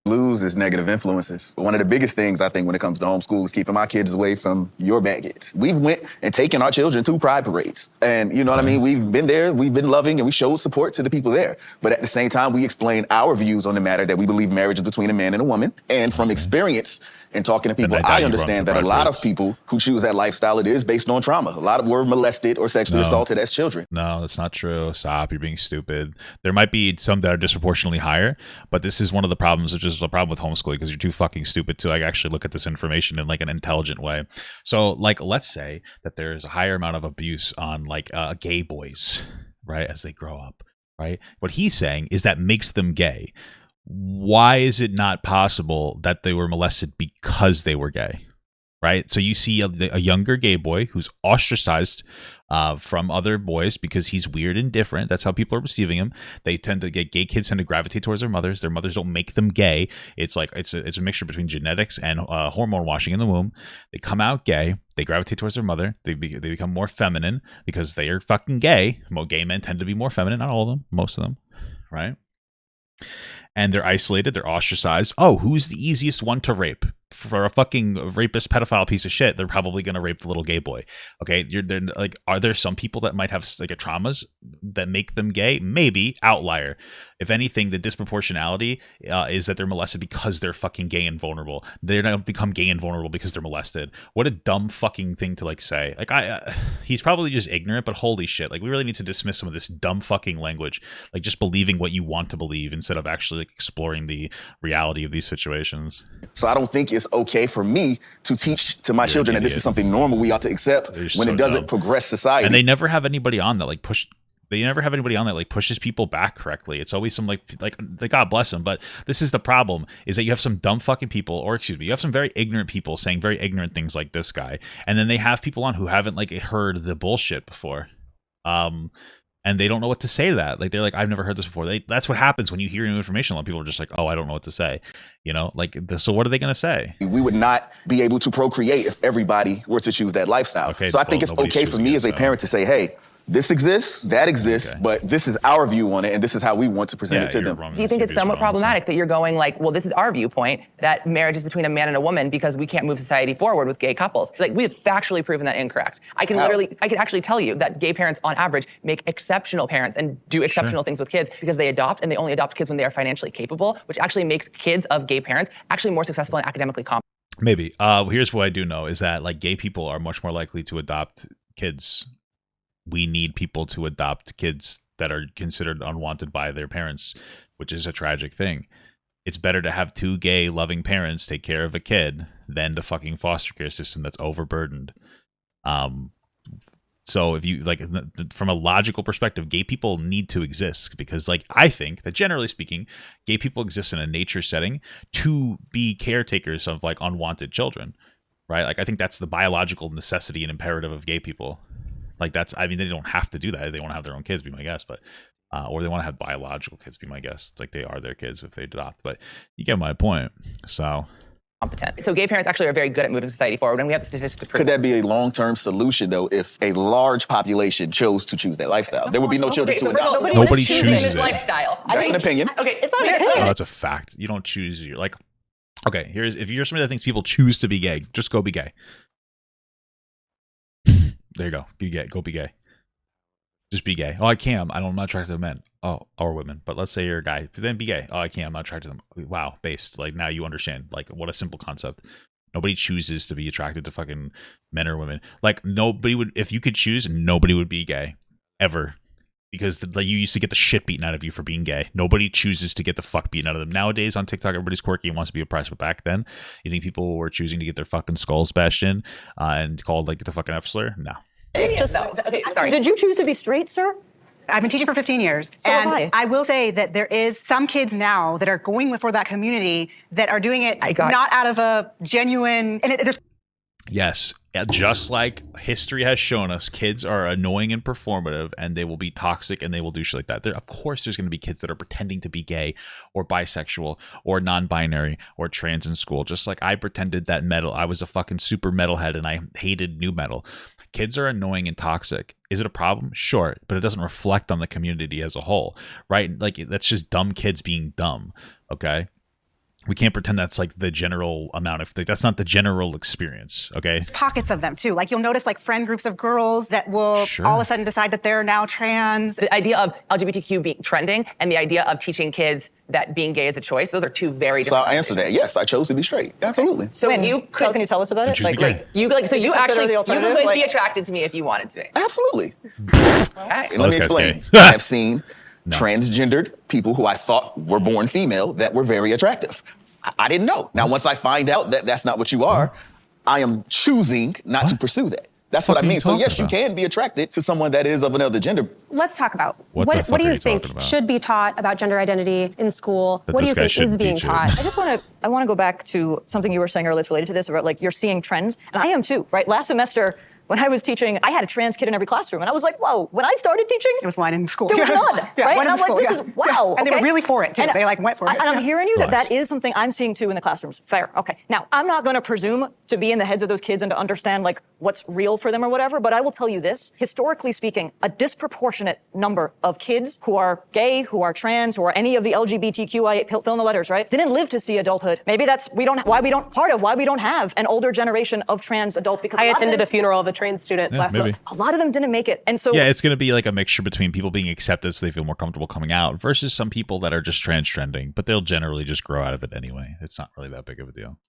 Lose is negative influences. One of the biggest things I think when it comes to homeschool is keeping my kids away from your baggage. We've went and taken our children to pride parades. And you know what I mean? We've been there, we've been loving, and we showed support to the people there. But at the same time, we explain our views on the matter that we believe marriage is between a man and a woman. And from experience and talking to people, I understand that a lot of people who choose that lifestyle, it is based on trauma. A lot of were molested or sexually assaulted as children. No, that's not true. Stop. You're being stupid. There might be some that are disproportionately higher, but this is one of the problems, which is a problem with homeschooling, because you're too fucking stupid to like actually look at this information in like an intelligent way. So like, let's say that there's a higher amount of abuse on like gay boys, right, as they grow up, right? What he's saying is that makes them gay. Why is it not possible that they were molested because they were gay? Right? So you see a younger gay boy who's ostracized from other boys because he's weird and different. That's how people are receiving him. They tend to get gay kids tend to gravitate towards their mothers. Their mothers don't make them gay. It's like it's a mixture between genetics and hormone washing in the womb. They come out gay. They gravitate towards their mother. They become more feminine because they are fucking gay. Well, gay men tend to be more feminine. Not all of them, most of them, right? And they're isolated, they're ostracized. Oh, who's the easiest one to rape? For a fucking rapist, pedophile piece of shit, they're probably going to rape the little gay boy. Okay, they're like, are there some people that might have like a traumas that make them gay? Maybe. Outlier. If anything, the disproportionality is that they're molested because they're fucking gay and vulnerable. They don't become gay and vulnerable because they're molested. What a dumb fucking thing to like say. Like he's probably just ignorant, but holy shit, like we really need to dismiss some of this dumb fucking language. Like just believing what you want to believe instead of actually like exploring the reality of these situations. So I don't think it's okay for me to teach to my children that this is something normal we ought to accept when it doesn't progress society. And they never have anybody on that like push. They never have anybody on that like pushes people back correctly. It's always some like God bless them. But this is the problem: is that you have some dumb fucking people, or excuse me, you have some very ignorant people saying very ignorant things like this guy, and then they have people on who haven't like heard the bullshit before. And they don't know what to say to that. Like, they're like, I've never heard this before. That's what happens when you hear new information. A lot of people are just like, oh, I don't know what to say. You know, like, so what are they going to say? We would not be able to procreate if everybody were to choose that lifestyle. Okay, so I think it's okay for me as a parent to say, hey, this exists, that exists, but this is our view on it, and this is how we want to present it to them. Do you think it's somewhat problematic that you're going like, well, this is our viewpoint, that marriage is between a man and a woman because we can't move society forward with gay couples? Like, we have factually proven that incorrect. I can actually tell you that gay parents on average make exceptional parents and do exceptional things with kids because they adopt, and they only adopt kids when they are financially capable, which actually makes kids of gay parents actually more successful and academically competent. Maybe. Here's what I do know is that like gay people are much more likely to adopt kids. We need people to adopt kids that are considered unwanted by their parents, which is a tragic thing. It's better to have two gay loving parents take care of a kid than the fucking foster care system that's overburdened. So if you like, from a logical perspective, gay people need to exist because like, I think that generally speaking, gay people exist in a nature setting to be caretakers of like unwanted children, right? Like, I think that's the biological necessity and imperative of gay people. Like that's, I mean, they don't have to do that. They want to have their own kids, be my guess, but, or they want to have biological kids, be my guess. Like they are their kids if they adopt, but you get my point. So competent. So gay parents actually are very good at moving society forward, and we have the statistics to prove. Could that be a long-term solution though, if a large population chose to choose that lifestyle? There would be no children to adopt. Nobody chooses his lifestyle. That's an opinion. Okay, it's not an opinion. No, that's a fact. You don't choose your like. Okay, if you're somebody that thinks people choose to be gay, just go be gay. There you go. Be gay. Go be gay. Just be gay. Oh, I can't. I'm not attracted to men. Oh, or women. But let's say you're a guy. Then be gay. Oh, I can't. I'm not attracted to them. Wow. Based. Like, now you understand. Like, what a simple concept. Nobody chooses to be attracted to fucking men or women. Like, nobody would, if you could choose, nobody would be gay. Ever. Because like, you used to get the shit beaten out of you for being gay. Nobody chooses to get the fuck beaten out of them. Nowadays on TikTok, everybody's quirky and wants to be oppressed. But back then, you think people were choosing to get their fucking skulls bashed in and called like the fucking F slur? No. It's just, okay, sorry. Did you choose to be straight, sir? I've been teaching for 15 years. So and have I. I will say that there is some kids now that are going for that community that are doing it not out of a genuine, and there's Yes, just like history has shown us, kids are annoying and performative, and they will be toxic, and they will do shit like that. Of course, there's going to be kids that are pretending to be gay or bisexual or non-binary or trans in school, just like I pretended that I was a fucking super metalhead and I hated new metal. Kids are annoying and toxic. Is it a problem? Sure, but it doesn't reflect on the community as a whole, right? Like, that's just dumb kids being dumb, okay? we can't pretend that's like the general amount of, like, that's not the general experience, okay? Pockets of them too. Like you'll notice like friend groups of girls that will all of a sudden decide that they're now trans. The idea of LGBTQ being trending and the idea of teaching kids that being gay is a choice, those are two very different So I answer that. Yes, I chose to be straight. Absolutely. So Wait, you can you tell us about it? Like you consider actually the you alternative? could Like- be attracted to me if you wanted to be. Absolutely. Okay. And let me this guy's explain. gay. I have seen transgendered people who I thought were born female that were very attractive. I didn't know. Now, once I find out that that's not what you are, I am choosing not to pursue that. That's what I mean. So yes, you can be attracted to someone that is of another gender. Let's talk about What the fuck what do are you you think talking about? should be taught about gender identity in school? That What do this you guy think is shouldn't being teach it. taught? I want to go back to something you were saying earlier that's related to this about like you're seeing trends, and I am too, right? Last semester when I was teaching, I had a trans kid in every classroom, and I was like, whoa, when I started teaching, It was one in school. there was none, right? one And in I'm like, school, this is wow. And they were okay? really for it too. And they like went for it. And I'm hearing you that Nice. that is something I'm seeing too in the classrooms. Fair, okay. Now, I'm not going to presume to be in the heads of those kids and to understand like what's real for them or whatever, but I will tell you this, historically speaking, a disproportionate number of kids who are gay, who are trans, who are any of the LGBTQ, fill in the letters, right, didn't live to see adulthood. Maybe that's why we don't have an older generation of trans adults, because I a lot of attended them- a funeral of a trans student last maybe. month. a lot of them didn't make it. And so Yeah, it's going to be like a mixture between people being accepted so they feel more comfortable coming out versus some people that are just trending, but they'll generally just grow out of it anyway. It's not really that big of a deal.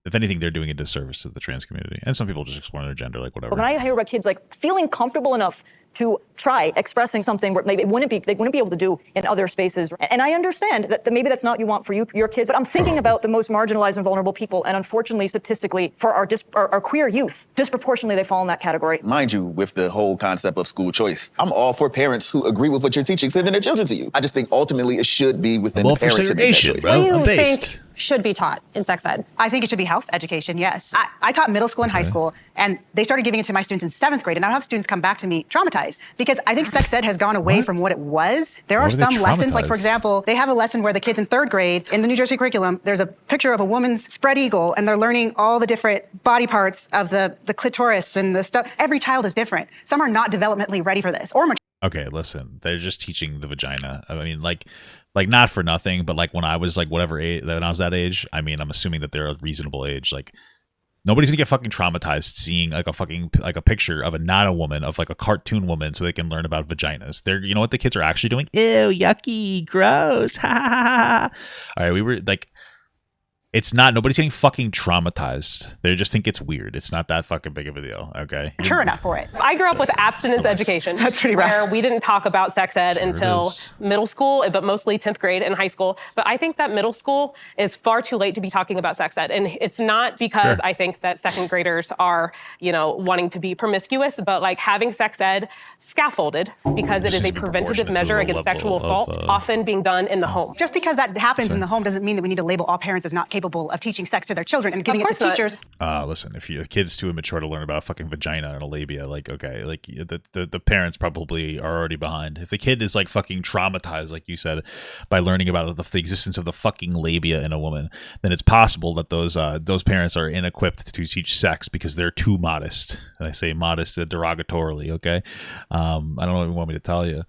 If anything, they're doing a disservice to the trans community. And some people just explore their gender, like whatever. when I hear about kids like feeling comfortable enough to try expressing something where maybe they wouldn't be able to do in other spaces. And I understand that maybe that's not what you want for your kids, but I'm thinking about the most marginalized and vulnerable people. And unfortunately, statistically, for our queer youth, disproportionately, they fall in that category. Mind you, with the whole concept of school choice, I'm all for parents who agree with what you're teaching, sending their children to you. I just think ultimately it should be within the parents to make that choice. What do you think should be taught in sex ed? I think it should be health education, yes. I taught middle school and high school, and they started giving it to my students in 7th grade, and I have students come back to me traumatized because I think sex ed has gone away from what it was. There are some lessons, like for example, they have a lesson where the kids in 3rd grade, in the New Jersey curriculum, there's a picture of a woman's spread eagle, and they're learning all the different body parts of the clitoris and the stuff. Every child is different. Some are not developmentally ready for this or mature. Okay, listen, they're just teaching the vagina. I mean, like not for nothing, but like when I was like whatever age, when I was that age, I mean, I'm assuming that they're a reasonable age. Like nobody's gonna get fucking traumatized seeing like a picture of not a woman, of like a cartoon woman, so they can learn about vaginas. They're, you know what the kids are actually doing? Ew, yucky, gross. Ha ha ha. All right, we were like, it's not, nobody's getting fucking traumatized. They just think it's weird. It's not that fucking big of a deal, okay? Mature enough for it. I grew up with abstinence education. That's pretty rough. Where we didn't talk about sex ed Sure until is. middle school, but mostly 10th grade and high school. But I think that middle school is far too late to be talking about sex ed. And it's not because Sure. I think that 2nd graders are, wanting to be promiscuous, but like having sex ed scaffolded because it Just is a needs to be preventative proportionate to measure the against level sexual of, assault, often being done in the home. Just because that happens in the home doesn't mean that we need to label all parents as not capable of teaching sex to their children and giving it to course not. teachers. Listen, if your kid's too immature to learn about a fucking vagina and a labia, like, okay, like the parents probably are already behind. If the kid is like fucking traumatized, like you said, by learning about the existence of the fucking labia in a woman, then it's possible that those parents are inequipped to teach sex because they're too modest. And I say modest derogatorily, okay? I don't know what you want me to tell you.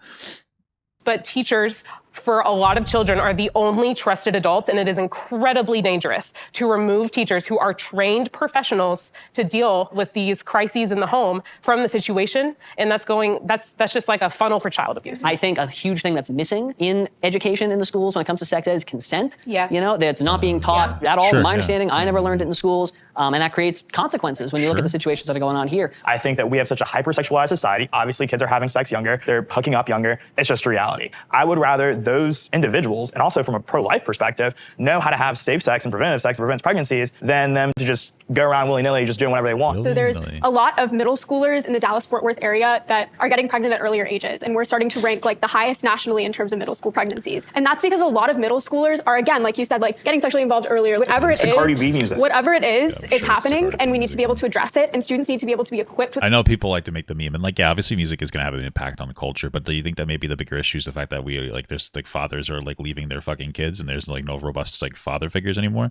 But teachers, for a lot of children, are the only trusted adults, and it is incredibly dangerous to remove teachers who are trained professionals to deal with these crises in the home from the situation, and that's just like a funnel for child abuse. I think a huge thing that's missing in education in the schools when it comes to sex ed is consent. Yes. That's not being taught at all. Sure, to my yeah. understanding, I never learned it in schools, and that creates consequences when you look at the situations that are going on here. I think that we have such a hypersexualized society. Obviously, kids are having sex younger. They're hooking up younger. It's just reality. I would rather those individuals, and also from a pro-life perspective, know how to have safe sex and preventive sex that prevents pregnancies than them to just go around willy-nilly just doing whatever they want. So there's a lot of middle schoolers in the Dallas-Fort Worth area that are getting pregnant at earlier ages, and we're starting to rank like the highest nationally in terms of middle school pregnancies. And that's because a lot of middle schoolers are, again, like you said, like getting sexually involved earlier. Whatever it It's Cardi B is, music. whatever it is, I'm it's sure happening, it's and we need to be able to address it. And students need to be able to be equipped with. I know people like to make the meme, and like, yeah, obviously music is going to have an impact on the culture, but do you think that maybe the bigger issue is the fact that we like there's like fathers are like leaving their fucking kids, and there's like no robust like father figures anymore?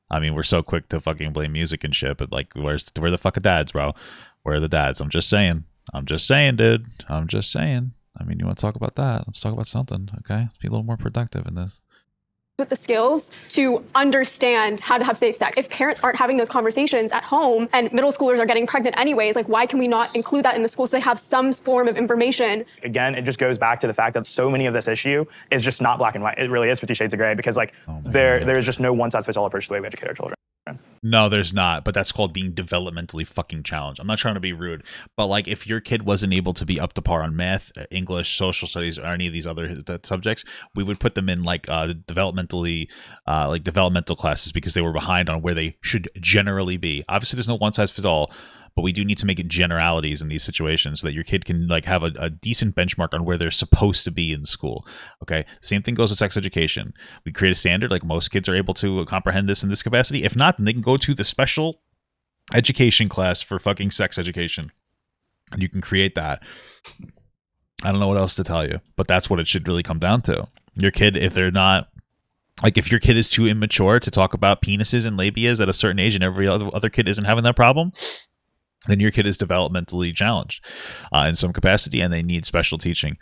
I mean, we're so quick to fucking blame music and shit, but like, where the fuck are dads, bro? Where are the dads? I'm just saying, dude. I'm just saying. I mean, you want to talk about that? Let's talk about something, okay? Let's be a little more productive in this. with the skills to understand how to have safe sex. If parents aren't having those conversations at home and middle schoolers are getting pregnant anyways, like why can we not include that in the school so they have some form of information? Again, it just goes back to the fact that so many of this issue is just not black and white. It really is 50 Shades of Gray because like there is just no one size fits all approach to the way we educate our children. No, there's not, but that's called being developmentally fucking challenged. I'm not trying to be rude, but like if your kid wasn't able to be up to par on math, English, social studies, or any of these other subjects, we would put them in like developmentally like developmental classes because they were behind on where they should generally be. Obviously, there's no one size fits all, but we do need to make it generalities in these situations so that your kid can like have a decent benchmark on where they're supposed to be in school. Okay. Same thing goes with sex education. We create a standard, like most kids are able to comprehend this in this capacity. If not, then they can go to the special education class for fucking sex education. And you can create that. I don't know what else to tell you, but that's what it should really come down to. Your kid, if they're not, like if your kid is too immature to talk about penises and labias at a certain age and every other kid isn't having that problem, then your kid is developmentally challenged in some capacity and they need special teaching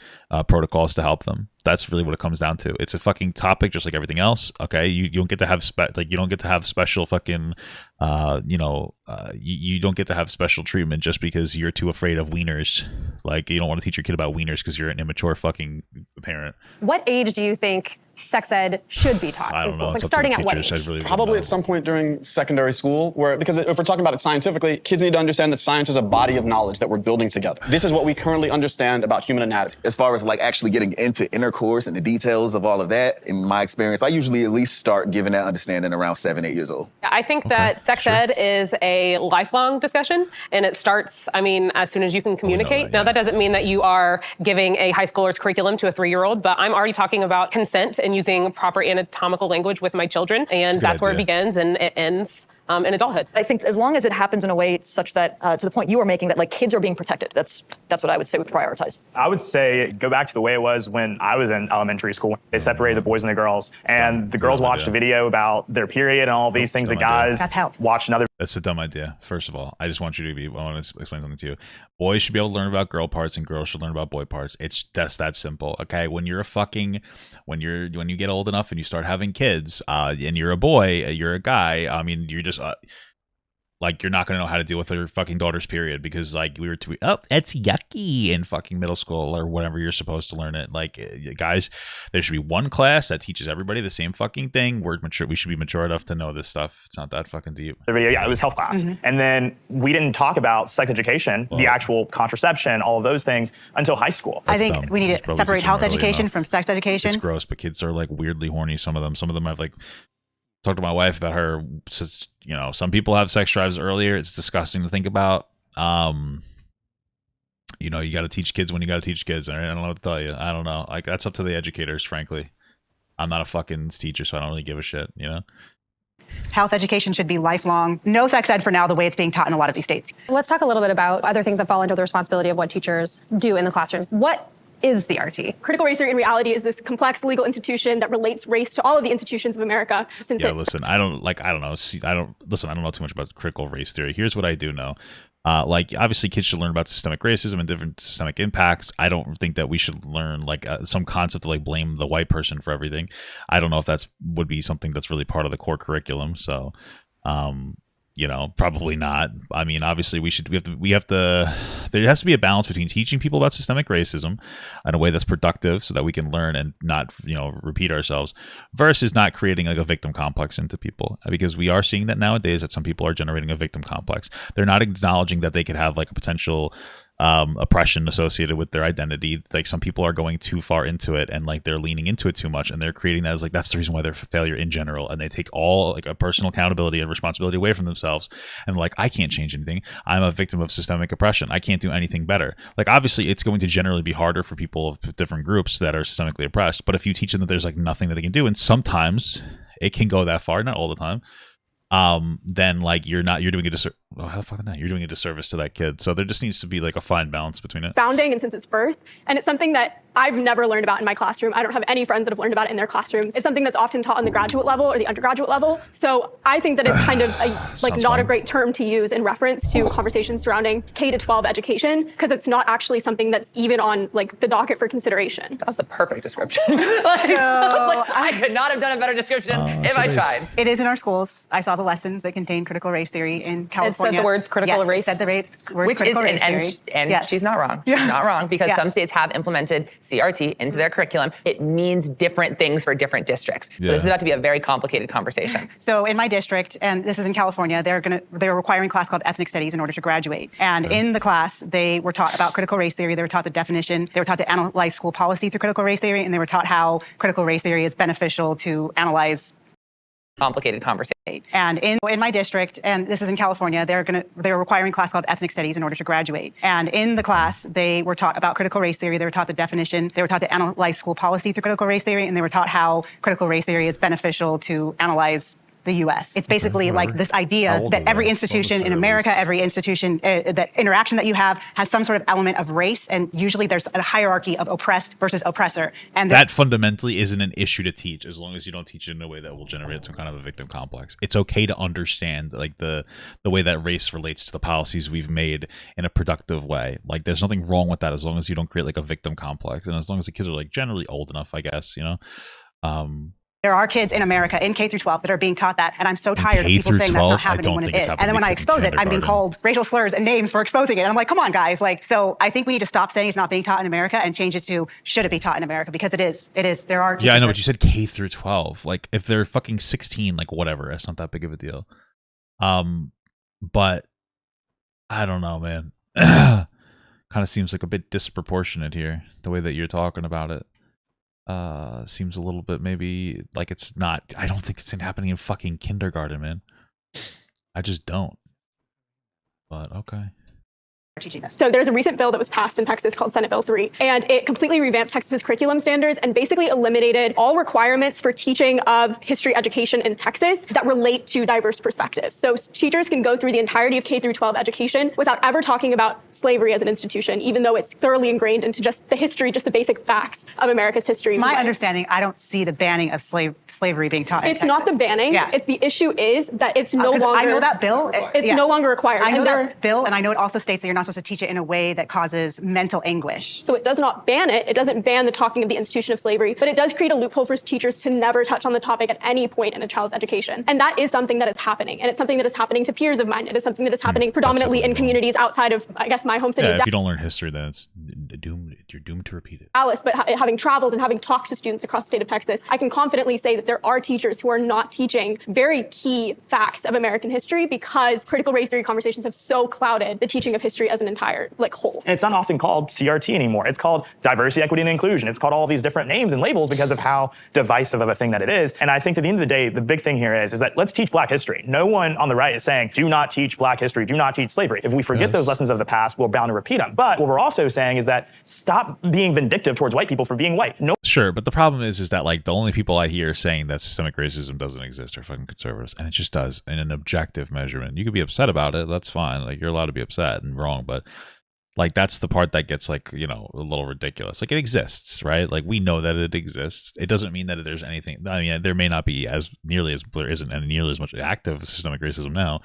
protocols to help them. That's really what it comes down to. It's a fucking topic just like everything else. Okay. You don't get to have you don't get to have special fucking you don't get to have special treatment just because you're too afraid of wieners. Like you don't want to teach your kid about wieners because you're an immature fucking parent. What age do you think sex ed should be taught in schools? Like starting at what age? Really Probably at some point during secondary school, because if we're talking about it scientifically, kids need to understand that science is a body of knowledge that we're building together. This is what we currently understand about human anatomy. As far as like actually getting into intercourse and the details of all of that, in my experience, I usually at least start giving that understanding around 7, 8 years old. I think that sex ed is a lifelong discussion, and it starts, as soon as you can communicate. Now, that doesn't mean that you are giving a high schooler's curriculum to a 3-year-old, but I'm already talking about consent and using proper anatomical language with my children, and that's where it begins and it ends in adulthood. I think as long as it happens in a way such that, to the point you were making, that like kids are being protected, that's what I would say we prioritize. I would say go back to the way it was when I was in elementary school. They separated the boys and the girls, and the girls watched a video about their period and all these things. The guys watched another. That's a dumb idea. First of all, I just want you to I want to explain something to you. Boys should be able to learn about girl parts and girls should learn about boy parts. That's that simple. Okay. When you get old enough and you start having kids, and you're a boy, you're a guy, you're just, like you're not going to know how to deal with your fucking daughter's period because like we were that's yucky in fucking middle school or whatever you're supposed to learn it. Like guys, there should be one class that teaches everybody the same fucking thing. We're mature. We should be mature enough to know this stuff. It's not that fucking deep. Yeah, it was health class. And then we didn't talk about sex education, the actual contraception, all of those things until high school. I think we need to separate health education from sex education. It's gross, but kids are like weirdly horny. Some of them have like talked to my wife about her. Some people have sex drives earlier. It's disgusting to think about. You got to teach kids when you got to teach kids. I don't know what to tell you. I don't know. Like that's up to the educators, frankly. I'm not a fucking teacher, so I don't really give a shit. Health education should be lifelong. No sex ed for now, the way it's being taught in a lot of these states. Let's talk a little bit about other things that fall under the responsibility of what teachers do in the classrooms. What is CRT? Critical race theory in reality is this complex legal institution that relates race to all of the institutions of America. Listen, I don't know too much about critical race theory. Here's what I do know. Obviously kids should learn about systemic racism and different systemic impacts. I don't think that we should learn some concept to blame the white person for everything. I don't know if would be something that's really part of the core curriculum. So, probably not. Obviously there has to be a balance between teaching people about systemic racism in a way that's productive so that we can learn and not, repeat ourselves versus not creating a victim complex into people, because we are seeing that nowadays that some people are generating a victim complex. They're not acknowledging that they could have a potential oppression associated with their identity. Like some people are going too far into it and they're leaning into it too much, and they're creating that as that's the reason why they're a failure in general, and they take all a personal accountability and responsibility away from themselves and I can't change anything. I'm a victim of systemic oppression. I can't do anything better. Obviously it's going to generally be harder for people of different groups that are systemically oppressed, but if you teach them that there's nothing that they can do, and sometimes it can go that far, not all the time, then you're doing a disservice. well, how the fuck not? You're doing a disservice to that kid. So there just needs to be like a fine balance between it. Founding and since its birth. And it's something that I've never learned about in my classroom. I don't have any friends that have learned about it in their classrooms. It's something that's often taught on the graduate level or the undergraduate level. So I think that it's kind of not a great term to use in reference to conversations surrounding K to 12 education, because it's not actually something that's even on like the docket for consideration. That was a perfect description. I could not have done a better description if I tried. It is in our schools. I saw the lessons that contain critical race theory in California. It said the words critical race. It said the words critical race theory. And she's not wrong. She's not wrong, because some states have implemented CRT into their curriculum. It means different things for different districts. So this is about to be a very complicated conversation. So in my district, and this is in California, they're requiring a class called ethnic studies in order to graduate. And in the class, they were taught about critical race theory. They were taught the definition. They were taught to analyze school policy through critical race theory, and they were taught how critical race theory is beneficial to analyze complicated conversation. And in my district, and this is in California, they're requiring a class called ethnic studies in order to graduate. And in the class, they were taught about critical race theory. They were taught the definition. They were taught to analyze school policy through critical race theory, and they were taught how critical race theory is beneficial to analyze the U.S. It's basically like this idea that every institution in America, every institution, that interaction that you have has some sort of element of race, and usually there's a hierarchy of oppressed versus oppressor. And that fundamentally isn't an issue to teach, as long as you don't teach it in a way that will generate some kind of a victim complex. It's okay to understand like the way that race relates to the policies we've made in a productive way. Like there's nothing wrong with that, as long as you don't create like a victim complex, and as long as the kids are like generally old enough, I guess, you know. There are kids in America in K through 12 that are being taught that, and I'm so tired of people saying that's not happening when it is. And then when I expose it, I'm being called racial slurs and names for exposing it. And I'm like, come on, guys. Like, so I think we need to stop saying it's not being taught in America and change it to should it be taught in America, because it is. It is. There are. Yeah, I know, but you said K through 12. Like if they're fucking 16, like whatever, it's not that big of a deal. But I don't know, man. Kind of seems like a bit disproportionate here, the way that you're talking about it. Seems a little bit maybe like it's not. I don't think it's happening in fucking kindergarten, man. I just don't. But okay. So there's a recent bill that was passed in Texas called Senate Bill 3, and it completely revamped Texas's curriculum standards and basically eliminated all requirements for teaching of history education in Texas that relate to diverse perspectives. So teachers can go through the entirety of K through 12 education without ever talking about slavery as an institution, even though it's thoroughly ingrained into just the history, just the basic facts of America's history. My understanding, I don't see the banning of slavery being taught in It's Texas. not the banning. Yeah. The issue is that it's no longer. I know that bill. It's no longer required. I know that bill, and I know it also states that you're not supposed to teach it in a way that causes mental anguish. So it does not ban it. It doesn't ban the talking of the institution of slavery, but it does create a loophole for teachers to never touch on the topic at any point in a child's education. And that is something that is happening. And it's something that is happening to peers of mine. It is something that is happening predominantly in communities outside of, I guess, my home city. Yeah, if you don't learn history, then it's doomed. You're doomed to repeat it. Dallas, but having traveled and having talked to students across the state of Texas, I can confidently say that there are teachers who are not teaching very key facts of American history because critical race theory conversations have so clouded the teaching of history as an entire whole. And it's not often called CRT anymore. It's called diversity, equity, and inclusion. It's called all these different names and labels because of how divisive of a thing that it is. And I think at the end of the day, the big thing here is that let's teach Black history. No one on the right is saying, do not teach Black history, do not teach slavery. If we forget those lessons of the past, we're bound to repeat them. But what we're also saying is that stop being vindictive towards white people for being white. No. Sure, but the problem is that like the only people I hear saying that systemic racism doesn't exist are fucking conservatives, and it just does in an objective measurement. You could be upset about it, that's fine. Like you're allowed to be upset and wrong, but like that's the part that gets like, you know, a little ridiculous. Like it exists, right? Like we know that it exists. It doesn't mean that there's anything. I mean, there may not be there isn't nearly as much active systemic racism now,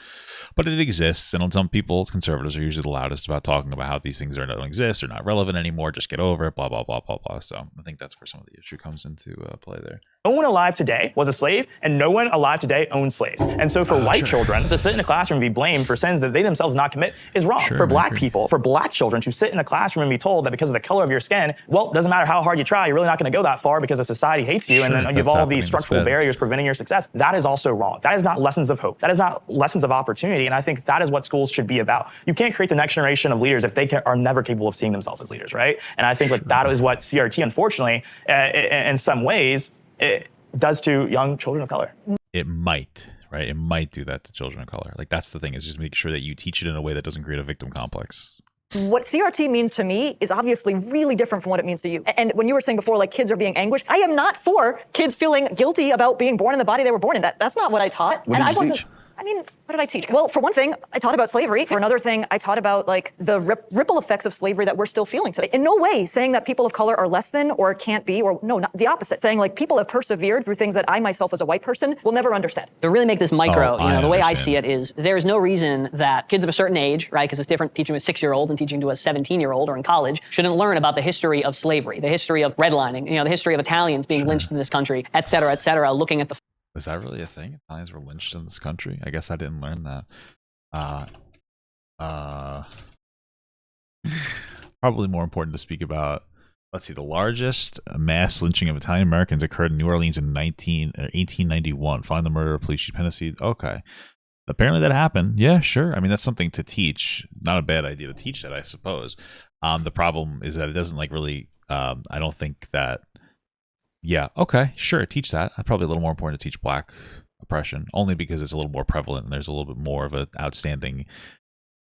but it exists. And on some people, conservatives are usually the loudest about talking about how these things don't exist, or not relevant anymore. Just get over it. Blah blah blah blah blah. So I think that's where some of the issue comes into play there. No one alive today was a slave, and no one alive today owned slaves. And so for white children to sit in a classroom and be blamed for sins that they themselves did not commit is wrong. For Black people, for Black children to sit in a classroom and be told that because of the color of your skin, well, it doesn't matter how hard you try, you're really not going to go that far because the society hates you, and then you have all these structural barriers preventing your success. That is also wrong. That is not lessons of hope. That is not lessons of opportunity, and I think that is what schools should be about. You can't create the next generation of leaders if they are never capable of seeing themselves as leaders, right? And I think that is what CRT, unfortunately, in some ways, it does to young children of color. It might, right? It might do that to children of color. Like that's the thing, is just make sure that you teach it in a way that doesn't create a victim complex. What CRT means to me is obviously really different from what it means to you. And when you were saying before, like kids are being anguished, I am not for kids feeling guilty about being born in the body they were born in. That's not what I taught. What did you teach? I mean, what did I teach? Well, for one thing, I taught about slavery. For another thing, I taught about like the ripple effects of slavery that we're still feeling today. In no way saying that people of color are less than or can't be, or no, not the opposite. Saying like people have persevered through things that I myself as a white person will never understand. To really make this micro, the way I understand. see it is there is no reason that kids of a certain age, right, because it's different teaching to a 6-year-old and teaching to a 17-year-old or in college, shouldn't learn about the history of slavery, the history of redlining, the history of Italians being lynched in this country, et cetera, looking at the Was that really a thing? Italians were lynched in this country? I guess I didn't learn that. Probably more important to speak about. Let's see. The largest mass lynching of Italian Americans occurred in New Orleans in 1891. Following the murder of police chief Hennessy. Okay. Apparently that happened. Yeah, sure. I mean, that's something to teach. Not a bad idea to teach that, I suppose. The problem is that it doesn't like really. I don't think that. Yeah, okay, sure, teach that. Probably a little more important to teach black oppression, only because it's a little more prevalent and there's a little bit more of an outstanding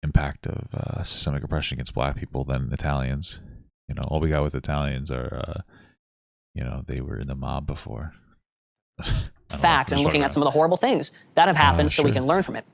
impact of systemic oppression against black people than Italians. All we got with Italians are, they were in the mob before. facts and looking at some of the horrible things that have happened so we sure. can learn from it.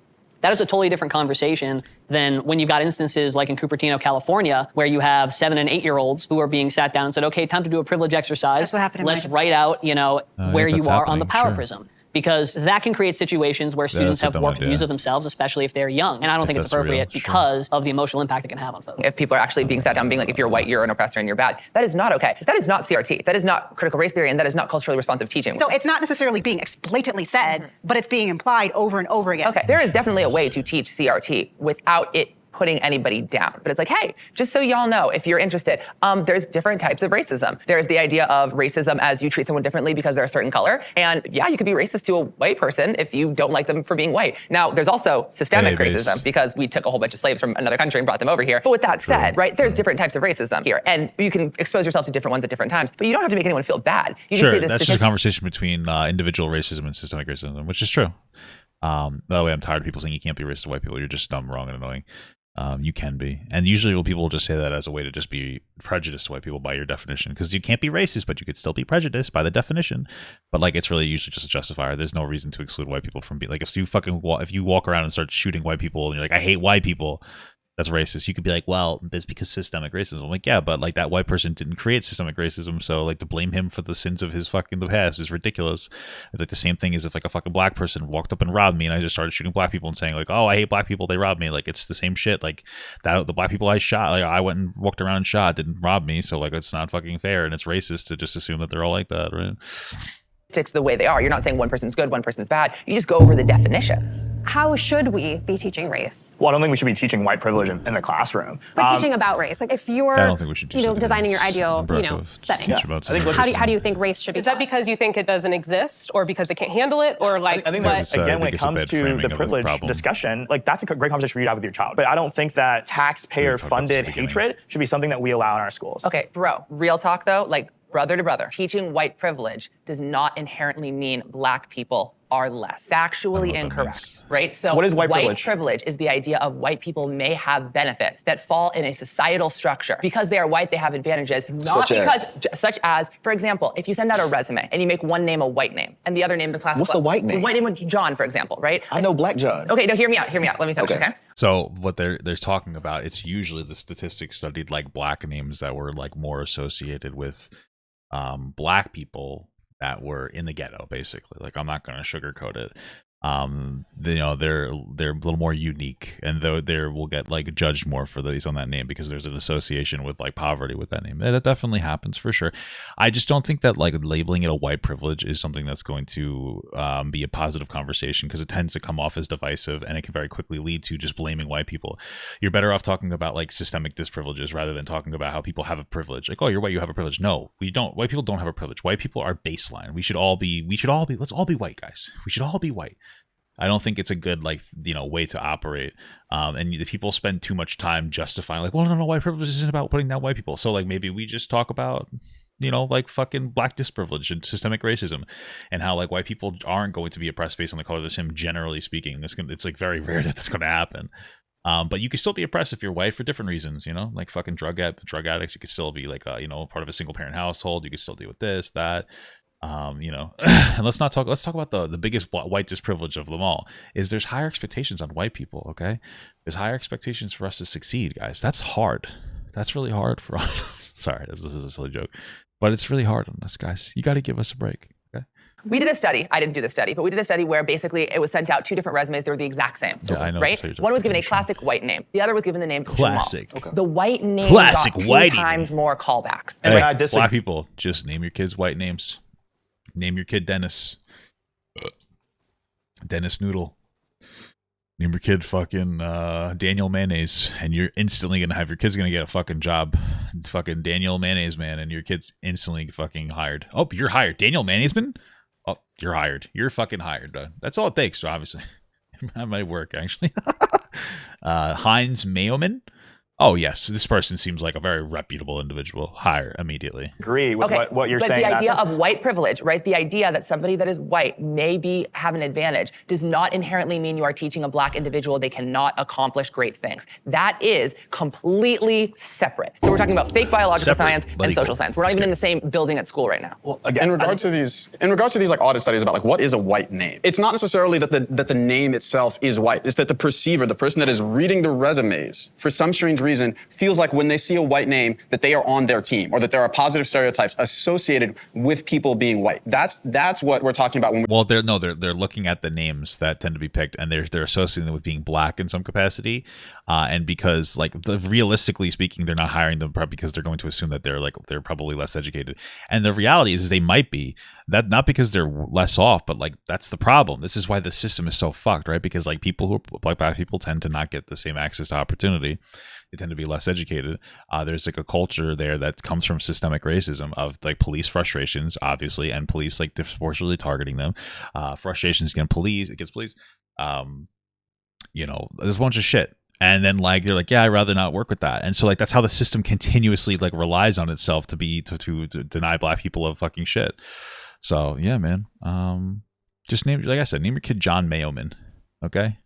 That is a totally different conversation than when you've got instances like in Cupertino, California, where you have 7 and 8-year-olds who are being sat down and said, okay, time to do a privilege exercise. That's what happened in Let's my- write out, where you that's are on the happening, power sure. prism. Because that can create situations where students that's a have dumb warped idea. views of themselves, especially if they're young. And I don't If think it's that's real, appropriate sure. because of the emotional impact it can have on folks. If people are actually being sat down being like, if you're white, you're an oppressor and you're bad, that is not okay. That is not CRT. That is not critical race theory, and that is not culturally responsive teaching. So it's not necessarily being blatantly said, but it's being implied over and over again. Okay, there is definitely a way to teach CRT without it putting anybody down. But it's like, hey, just so y'all know, if you're interested, there's different types of racism. There's the idea of racism as you treat someone differently because they're a certain color. And yeah, you could be racist to a white person if you don't like them for being white. Now, there's also systemic racism because we took a whole bunch of slaves from another country and brought them over here. But with that said, right, there's different types of racism here. And you can expose yourself to different ones at different times, but you don't have to make anyone feel bad. You Sure, just need that's just a conversation between individual racism and systemic racism, which is true. By the way, I'm tired of people saying you can't be racist to white people. You're just dumb, wrong, and annoying. You can be. And usually people will just say that as a way to just be prejudiced to white people by your definition. Because you can't be racist, but you could still be prejudiced by the definition. But like, it's really usually just a justifier. There's no reason to exclude white people from being like, if you walk around and start shooting white people and you're like, I hate white people, that's racist. You could be like, well, that's because systemic racism. I'm like, yeah, but like that white person didn't create systemic racism, so like to blame him for the sins of his fucking the past is ridiculous. It's like the same thing as if like a fucking black person walked up and robbed me and I just started shooting black people and saying like, oh, I hate black people, they robbed me. Like it's the same shit. Like that the black people I shot, like I went and walked around and shot, didn't rob me, so like it's not fucking fair and it's racist to just assume that they're all like that, right? statistics the way they are. You're not saying one person's good, one person's bad. You just go over the definitions. How should we be teaching race? Well, I don't think we should be teaching white privilege in the classroom. But teaching about race, like if you're, I don't think we should teach designing your ideal, setting. How do you think race should be Is that taught? because you think it doesn't exist, or because they can't handle it, or like? I think what? there's, again, when it comes to the privilege discussion, like that's a great conversation for you to have with your child. But I don't think that taxpayer-funded hatred should be something that we allow in our schools. Okay, bro, real talk though, like brother to brother, teaching white privilege does not inherently mean black people are less. Factually incorrect, right? So what is white privilege? Privilege is the idea of white people may have benefits that fall in a societal structure. Because they are white, they have advantages. Such as, for example, if you send out a resume and you make one name a white name and the other name the classical. What's the white name? The white name was John, for example, right? I know Black John. Okay, no, hear me out. Let me finish, okay? So what they're talking about, it's usually the statistics studied like black names that were like more associated with black people that were in the ghetto, basically. Like I'm not going to sugarcoat it. They're a little more unique, and though they will get like judged more for these on that name because there's an association with like poverty with that name. That definitely happens for sure. I just don't think that like labeling it a white privilege is something that's going to be a positive conversation, because it tends to come off as divisive and it can very quickly lead to just blaming white people. You're better off talking about like systemic disprivileges rather than talking about how people have a privilege. Like, oh, you're white, you have a privilege. No, we don't. White people don't have a privilege. White people are baseline. Let's all be white, guys. We should all be white. I don't think it's a good way to operate, and the people spend too much time justifying like, well, no, white privilege isn't about putting down white people. So like maybe we just talk about like fucking black disprivilege and systemic racism, and how like white people aren't going to be oppressed based on the color of their skin. Generally speaking, it's like very rare that that's going to happen. But you can still be oppressed if you're white for different reasons, like fucking drug addicts. You could still be like part of a single parent household. You could still deal with this, that. And let's talk about the biggest white disprivilege of them all is there's higher expectations on white people. Okay, there's higher expectations for us to succeed, guys. That's hard. That's really hard for us. Sorry, this is a silly joke, but it's really hard on us, guys. You got to give us a break. Okay. We did a study. I didn't do the study, but we did a study where basically it was sent out 2 different resumes. They were the exact same. Yeah, I know. Right? One was given a classic white name. The other was given the name classic. Jamal. Okay. The white name classic got 2 whitey. times more callbacks. And hey, black people, just name your kids white names. Name your kid Dennis. Dennis Noodle. Name your kid fucking Daniel Mayonnaise, and you're instantly gonna have your kid's gonna get a fucking job, fucking Daniel Mayonnaise man, and your kid's instantly fucking hired. Oh, you're hired, Daniel Mayonnaise man. Oh, you're hired. You're fucking hired. That's all it takes. So obviously, that might work actually. Heinz Mayoman. Oh yes, this person seems like a very reputable individual. Hire immediately. Agree with what you're saying. But the idea of white privilege, right? The idea that somebody that is white may have an advantage does not inherently mean you are teaching a black individual they cannot accomplish great things. That is completely separate. So we're talking about fake biological science and social science. We're not even in the same building at school right now. Well, again, in regards to these like audit studies about like what is a white name, it's not necessarily that the name itself is white. It's that the perceiver, the person that is reading the resumes, for some strange reason, feels like when they see a white name that they are on their team, or that there are positive stereotypes associated with people being white. That's what we're talking about. They're looking at the names that tend to be picked, and they're associating them with being black in some capacity, and because realistically speaking, they're not hiring them because they're going to assume that they're probably less educated. And the reality is they might be that, not because they're less off, but that's the problem. This is why the system is so fucked, right? Because people who are black people tend to not get the same access to opportunity. They tend to be less educated. There's a culture there that comes from systemic racism of police frustrations, obviously, and police disproportionately targeting them. Frustrations against police. There's a bunch of shit. And then they're like, yeah, I'd rather not work with that. And so that's how the system continuously relies on itself to deny black people of fucking shit. So yeah, man. Just name your kid John Mayoman. Okay.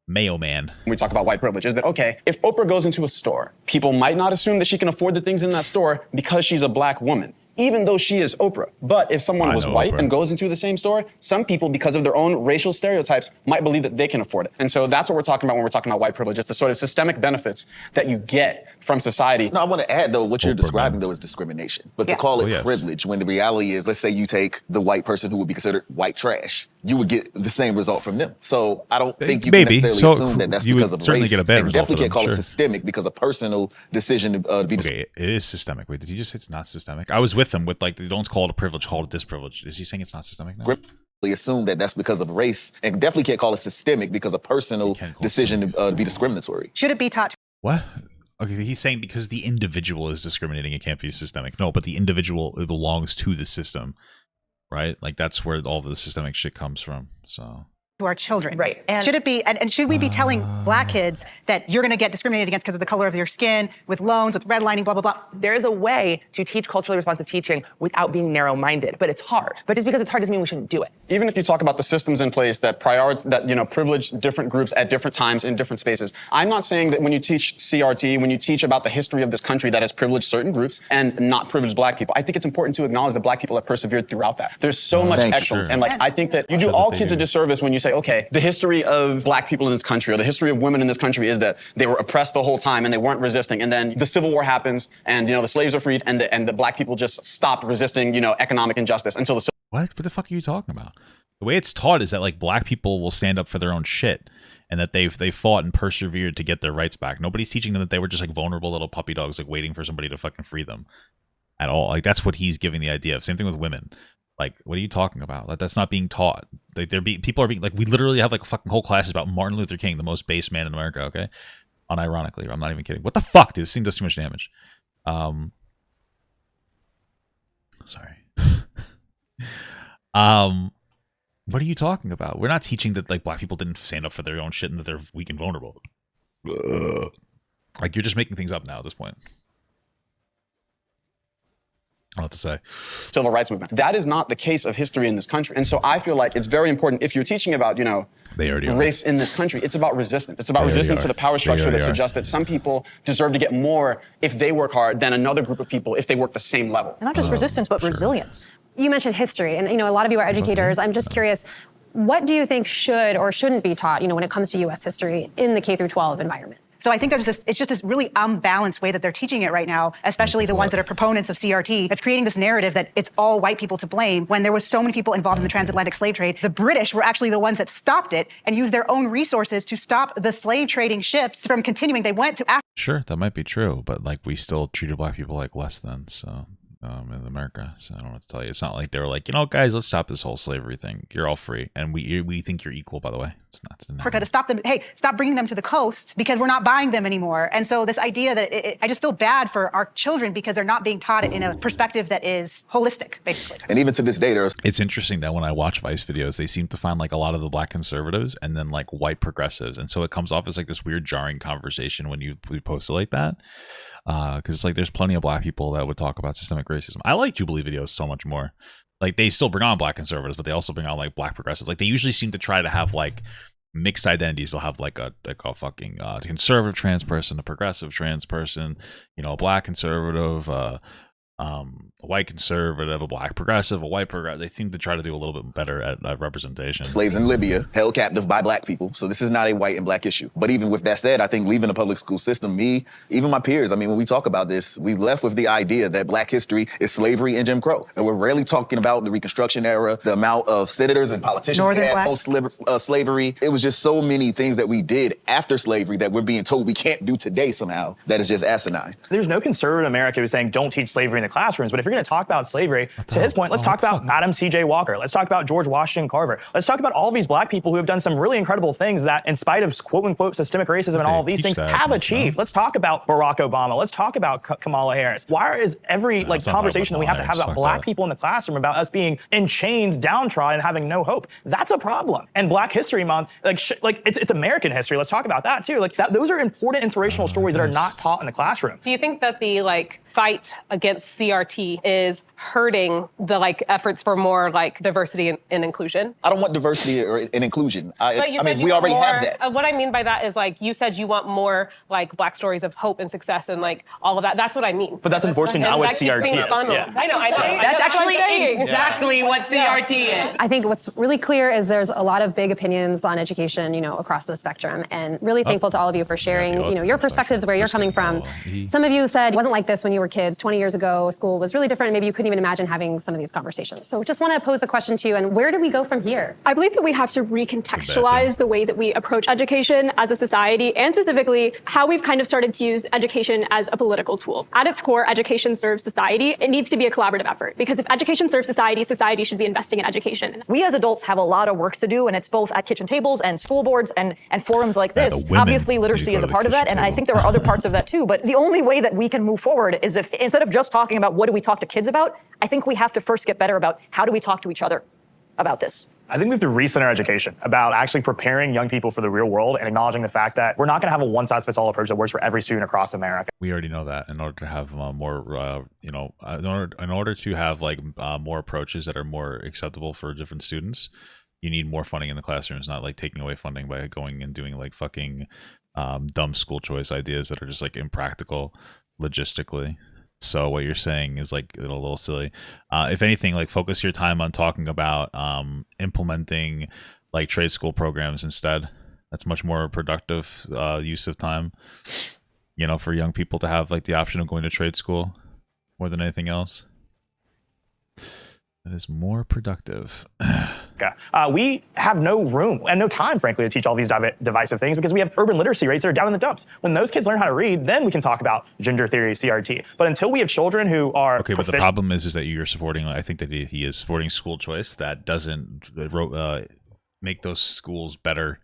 Mayo man. When we talk about white privilege, is that okay, if Oprah goes into a store, people might not assume that she can afford the things in that store because she's a black woman, even though she is Oprah. But if someone was white and goes into the same store, some people, because of their own racial stereotypes, might believe that they can afford it. And so that's what we're talking about when we're talking about white privilege. It's the sort of systemic benefits that you get from society. No, I want to add, though, what you're describing, though, is discrimination. But to call it privilege, when the reality is, let's say you take the white person who would be considered white trash, you would get the same result from them. So I don't think you can necessarily assume that that's because of race. Get a bad and definitely can't call it systemic because a personal decision to be it is systemic. Wait, did he just say it's not systemic? I was with him with don't call it a privilege, call it a disprivilege. Is he saying it's not systemic now? Assume that that's because of race, and definitely can't call it systemic because a personal decision to be discriminatory. Should it be taught? What? Okay, he's saying because the individual is discriminating, it can't be systemic. No, but the individual belongs to the system, right? That's where all of the systemic shit comes from. So. To our children. Right. And should it be, and should we be telling black kids that you're going to get discriminated against because of the color of your skin, with loans, with redlining, blah, blah, blah? There is a way to teach culturally responsive teaching without being narrow-minded, but it's hard. But just because it's hard doesn't mean we shouldn't do it. Even if you talk about the systems in place that privilege different groups at different times in different spaces, I'm not saying that when you teach CRT, when you teach about the history of this country that has privileged certain groups and not privileged black people, I think it's important to acknowledge that black people have persevered throughout that. There's so much excellence. And I think that you do all kids a disservice when you say, okay, the history of black people in this country, or the history of women in this country, is that they were oppressed the whole time and they weren't resisting. And then the Civil War happens, and the slaves are freed, and the black people just stopped resisting, economic injustice until the. What the fuck are you talking about? The way it's taught is that black people will stand up for their own shit, and that they fought and persevered to get their rights back. Nobody's teaching them that they were just vulnerable little puppy dogs waiting for somebody to fucking free them at all. That's what he's giving the idea of. Same thing with women. What are you talking about? That's not being taught. People are being we literally have a fucking whole classes about Martin Luther King, the most base man in America. Okay, unironically, I'm not even kidding. What the fuck, dude? This thing does too much damage. Sorry. What are you talking about? We're not teaching that black people didn't stand up for their own shit and that they're weak and vulnerable. You're just making things up now at this point. I don't know what to say. Civil rights movement. That is not the case of history in this country. And so I feel like it's very important, if you're teaching about, race in this country, it's about resistance. It's about resistance to the power structure that suggests that some people deserve to get more if they work hard than another group of people if they work the same level. And not just resistance, but resilience. You mentioned history, and a lot of you are educators. I'm just curious, what do you think should or shouldn't be taught, when it comes to U.S. history in the K through 12 environment? So I think it's just this really unbalanced way that they're teaching it right now, especially the ones that are proponents of CRT. It's creating this narrative that it's all white people to blame when there was so many people involved in the transatlantic slave trade. The British were actually the ones that stopped it and used their own resources to stop the slave trading ships from continuing. They went to Africa. Sure, that might be true, but like we still treated black people like less than, so in America. So I don't know what to tell you. It's not like they were like, guys, let's stop this whole slavery thing. You're all free, and we think you're equal. By the way, it's not Africa to stop them. Hey, stop bringing them to the coast because we're not buying them anymore. And so this idea that I just feel bad for our children because they're not being taught it in a perspective that is holistic, basically. And even to this day, it's interesting that when I watch Vice videos, they seem to find like a lot of the black conservatives and then like white progressives, and so it comes off as like this weird jarring conversation when we post it like that. Because it's like there's plenty of black people that would talk about systemic racism. I like Jubilee videos so much more. Like they still bring on black conservatives, but they also bring on like black progressives. Like they usually seem to try to have like mixed identities. They'll have like a fucking conservative trans person, a progressive trans person, a black conservative, a white conservative, a black progressive, a white progressive. They seem to try to do a little bit better at representation. Slaves in Libya held captive by black people. So this is not a white and black issue. But even with that said, I think leaving the public school system, even my peers, when we talk about this, we left with the idea that black history is slavery and Jim Crow. And we're rarely talking about the Reconstruction era, the amount of senators and politicians we had post-slavery. It was just so many things that we did after slavery that we're being told we can't do today somehow. That is just asinine. There's no conservative in America who's saying don't teach slavery in the classrooms. But if you're going to talk about slavery, to his point, let's talk about Madam C.J. Walker. Let's talk about George Washington Carver. Let's talk about all these black people who have done some really incredible things that, in spite of quote unquote systemic racism and all of these things, have achieved. Let's talk about Barack Obama. Let's talk about Kamala Harris. Why is every conversation that we have to have about black people in the classroom about us being in chains, downtrodden, and having no hope? That's a problem. And Black History Month, it's American history. Let's talk about that too. Those are important inspirational stories that are not taught in the classroom. Do you think that the fight against CRT is hurting the efforts for more diversity and inclusion? I don't want diversity and inclusion. We want already more, have that. What I mean by that is you said you want more black stories of hope and success and all of that. That's what I mean. But that's unfortunately not what CRT is. Yeah. I know. That's actually exactly what CRT is. I think what's really clear is there's a lot of big opinions on education, across the spectrum, and really thankful to all of you for sharing, your perspectives, where you're coming from. Some of you said it wasn't like this when you were kids. 20 years ago, school was really different. Maybe you couldn't even imagine having some of these conversations. So just want to pose a question to you, and where do we go from here? I believe that we have to recontextualize the way that we approach education as a society, and specifically how we've kind of started to use education as a political tool. At its core, education serves society. It needs to be a collaborative effort, because if education serves society, society should be investing in education. We as adults have a lot of work to do, and it's both at kitchen tables and school boards and forums like this. Obviously, literacy is a part of that, and I think there are other parts of that too. But the only way that we can move forward is if, instead of just talking about what do we talk to kids about, I think we have to first get better about how do we talk to each other about this. I think we have to recenter education about actually preparing young people for the real world and acknowledging the fact that we're not going to have a one-size-fits-all approach that works for every student across America. We already know that. In order to have more, in order to have more approaches that are more acceptable for different students, you need more funding in the classrooms, not taking away funding by going and doing fucking dumb school choice ideas that are just impractical logistically. So what you're saying is a little silly. If anything, focus your time on talking about implementing trade school programs instead. That's much more productive use of time, for young people to have the option of going to trade school more than anything else. That is more productive. We have no room and no time, frankly, to teach all these divisive things because we have urban literacy rates that are down in the dumps. When those kids learn how to read, then we can talk about gender theory, CRT. But until we have children who are but the problem is that you're supporting, I think that he is supporting school choice that doesn't make those schools better.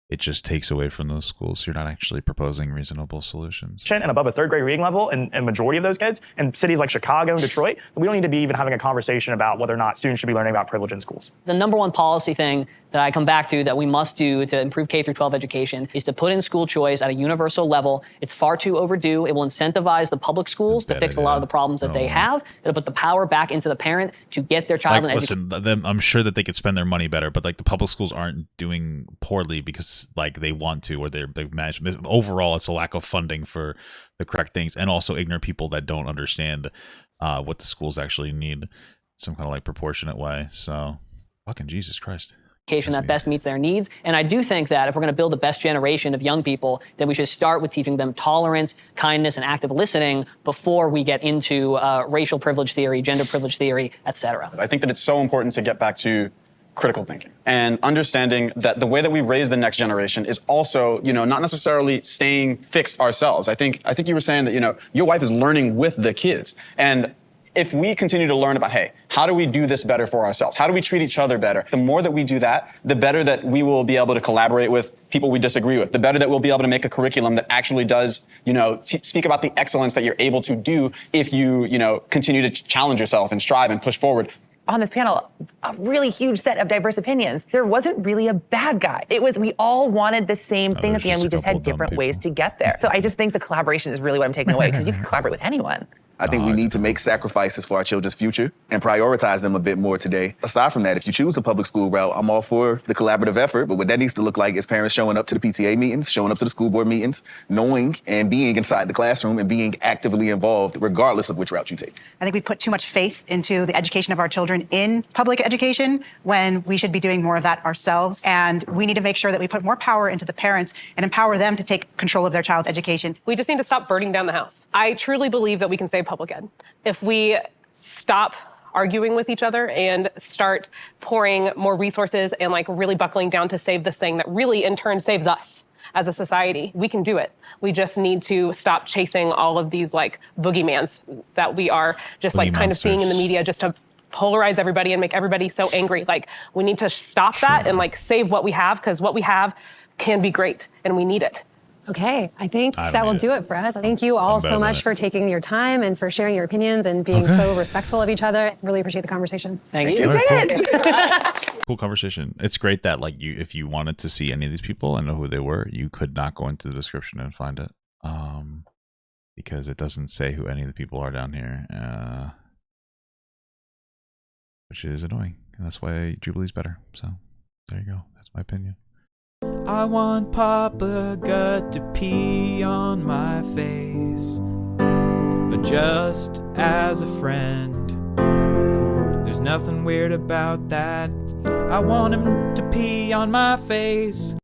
It just takes away from those schools. You're not actually proposing reasonable solutions. And above a third grade reading level, and a majority of those kids in cities like Chicago and Detroit, we don't need to be even having a conversation about whether or not students should be learning about privilege in schools. The number one policy thing that I come back to that we must do to improve K through 12 education is to put in school choice at a universal level. It's far too overdue. It will incentivize the public schools to fix a lot of the problems that they have. It'll put the power back into the parent to get their child in education. Listen, I'm sure that they could spend their money better, but the public schools aren't doing poorly because they want to, or they've managed. Overall, it's a lack of funding for the correct things, and also ignorant people that don't understand what the schools actually need. some kind of like proportionate way. So fucking Jesus Christ. Education that best meets their needs. And I do think that if we're going to build the best generation of young people, then we should start with teaching them tolerance, kindness, and active listening before we get into racial privilege theory, gender privilege theory, etc. I think that it's so important to get back to critical thinking and understanding that the way that we raise the next generation is also, not necessarily staying fixed ourselves. I think you were saying that, your wife is learning with the kids. And if we continue to learn about, hey, how do we do this better for ourselves? How do we treat each other better? The more that we do that, the better that we will be able to collaborate with people we disagree with. The better that we'll be able to make a curriculum that actually does, speak about the excellence that you're able to do if you, continue to challenge yourself and strive and push forward. On this panel, a really huge set of diverse opinions. There wasn't really a bad guy. It was, we all wanted the same thing at the end. We just had different ways to get there. So I just think the collaboration is really what I'm taking away, because you can collaborate with anyone. I think we need to make sacrifices for our children's future and prioritize them a bit more today. Aside from that, if you choose the public school route, I'm all for the collaborative effort, but what that needs to look like is parents showing up to the PTA meetings, showing up to the school board meetings, knowing and being inside the classroom and being actively involved regardless of which route you take. I think we put too much faith into the education of our children in public education when we should be doing more of that ourselves. And we need to make sure that we put more power into the parents and empower them to take control of their child's education. We just need to stop burning down the house. I truly believe that we can save public ed if we stop arguing with each other and start pouring more resources and really buckling down to save this thing that really in turn saves us as a society. We can do it. We just need to stop chasing all of these boogeymans that we are just kind of seeing in the media just to polarize everybody and make everybody so angry. We need to stop that and save what we have, because what we have can be great and we need it. Okay, I think that will do it for us. Thank you all so much for taking your time and for sharing your opinions and being so respectful of each other. Really appreciate the conversation. Thank you. You did it. Cool conversation. It's great that if you wanted to see any of these people and know who they were, you could not go into the description and find it, because it doesn't say who any of the people are down here, which is annoying. And that's why Jubilee's better. So there you go. That's my opinion. I want Papa Gut to pee on my face, but just as a friend. There's nothing weird about that. I want him to pee on my face.